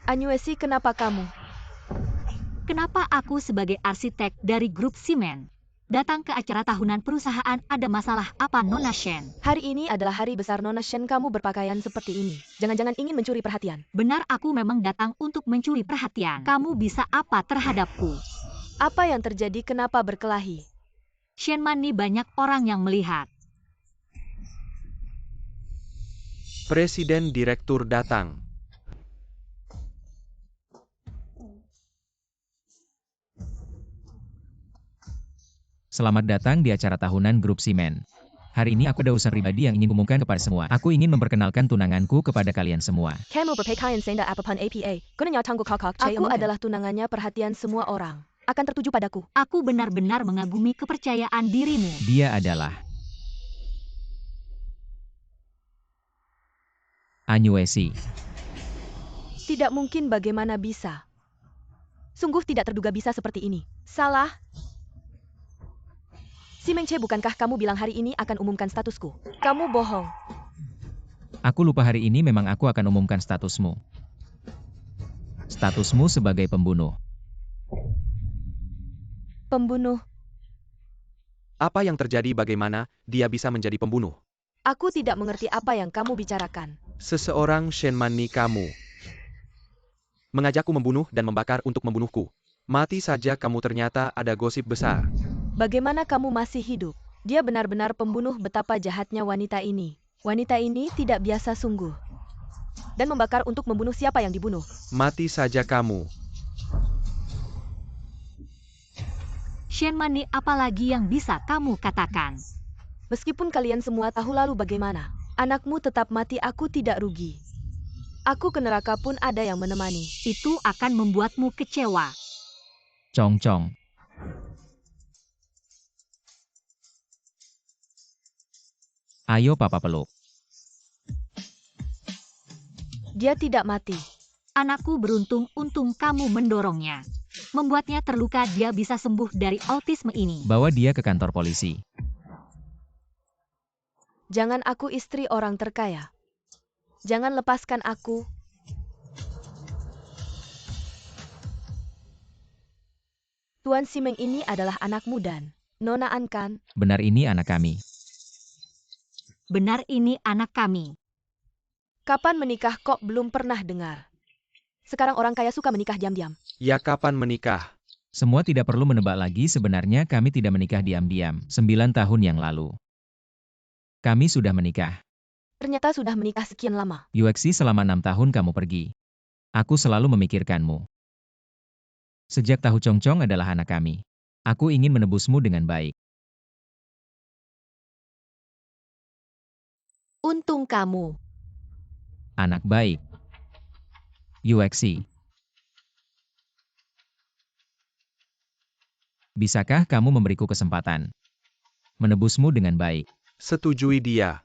Anyuesi, kenapa kamu? Kenapa aku sebagai arsitek dari grup Simen datang ke acara tahunan perusahaan? Ada masalah apa, Nona Shen? Hari ini adalah hari besar Nona Shen, kamu berpakaian seperti ini. Jangan-jangan ingin mencuri perhatian. Benar, aku memang datang untuk mencuri perhatian. Kamu bisa apa terhadapku? Apa yang terjadi, kenapa berkelahi? Shen Mani, banyak orang yang melihat. Presiden Direktur datang. Selamat datang di acara tahunan grup Simen. Hari ini aku ada urusan pribadi yang ingin umumkan kepada semua. Aku ingin memperkenalkan tunanganku kepada kalian semua. Kamu berpakaian senda apapun APA. Aku adalah tunangannya, perhatian semua orang akan tertuju padaku. Aku benar-benar mengagumi kepercayaan dirimu. Dia adalah Anyuesi. Tidak mungkin, bagaimana bisa? Sungguh tidak terduga bisa seperti ini. Salah. Si Mengce, bukankah kamu bilang hari ini akan umumkan statusku? Kamu bohong. Aku lupa hari ini memang aku akan umumkan statusmu. Statusmu sebagai pembunuh. Pembunuh. Apa yang terjadi, bagaimana dia bisa menjadi pembunuh? Aku tidak mengerti apa yang kamu bicarakan. Seseorang Shen Mani, kamu mengajakku membunuh dan membakar untuk membunuhku. Mati saja kamu, ternyata ada gosip besar. Bagaimana kamu masih hidup? Dia benar-benar pembunuh, betapa jahatnya wanita ini. Wanita ini tidak biasa sungguh. Dan membakar untuk membunuh siapa yang dibunuh? Mati saja kamu. Shen Mani, apalagi yang bisa kamu katakan? Meskipun kalian semua tahu, lalu bagaimana? Anakmu tetap mati, aku tidak rugi. Aku ke neraka pun ada yang menemani. Itu akan membuatmu kecewa. Cong-cong. Ayo papa peluk. Dia tidak mati. Anakku beruntung, untung kamu mendorongnya. Membuatnya terluka, dia bisa sembuh dari autisme ini. Bawa dia ke kantor polisi. Jangan, aku istri orang terkaya. Jangan lepaskan aku. Tuan Simeng ini adalah anakmu dan Nona An kan? Benar, ini anak kami. Benar, ini anak kami. Kapan menikah kok belum pernah dengar? Sekarang orang kaya suka menikah diam-diam. Ya, kapan menikah? Semua tidak perlu menebak lagi, sebenarnya kami tidak menikah diam-diam. 9 tahun yang lalu. Kami sudah menikah. Ternyata sudah menikah sekian lama. Yuexi, selama 6 tahun kamu pergi. Aku selalu memikirkanmu. Sejak tahu Cong-cong adalah anak kami. Aku ingin menebusmu dengan baik. Untung kamu. Anak baik. Yuexi. Bisakah kamu memberiku kesempatan menebusmu dengan baik? Setujui dia.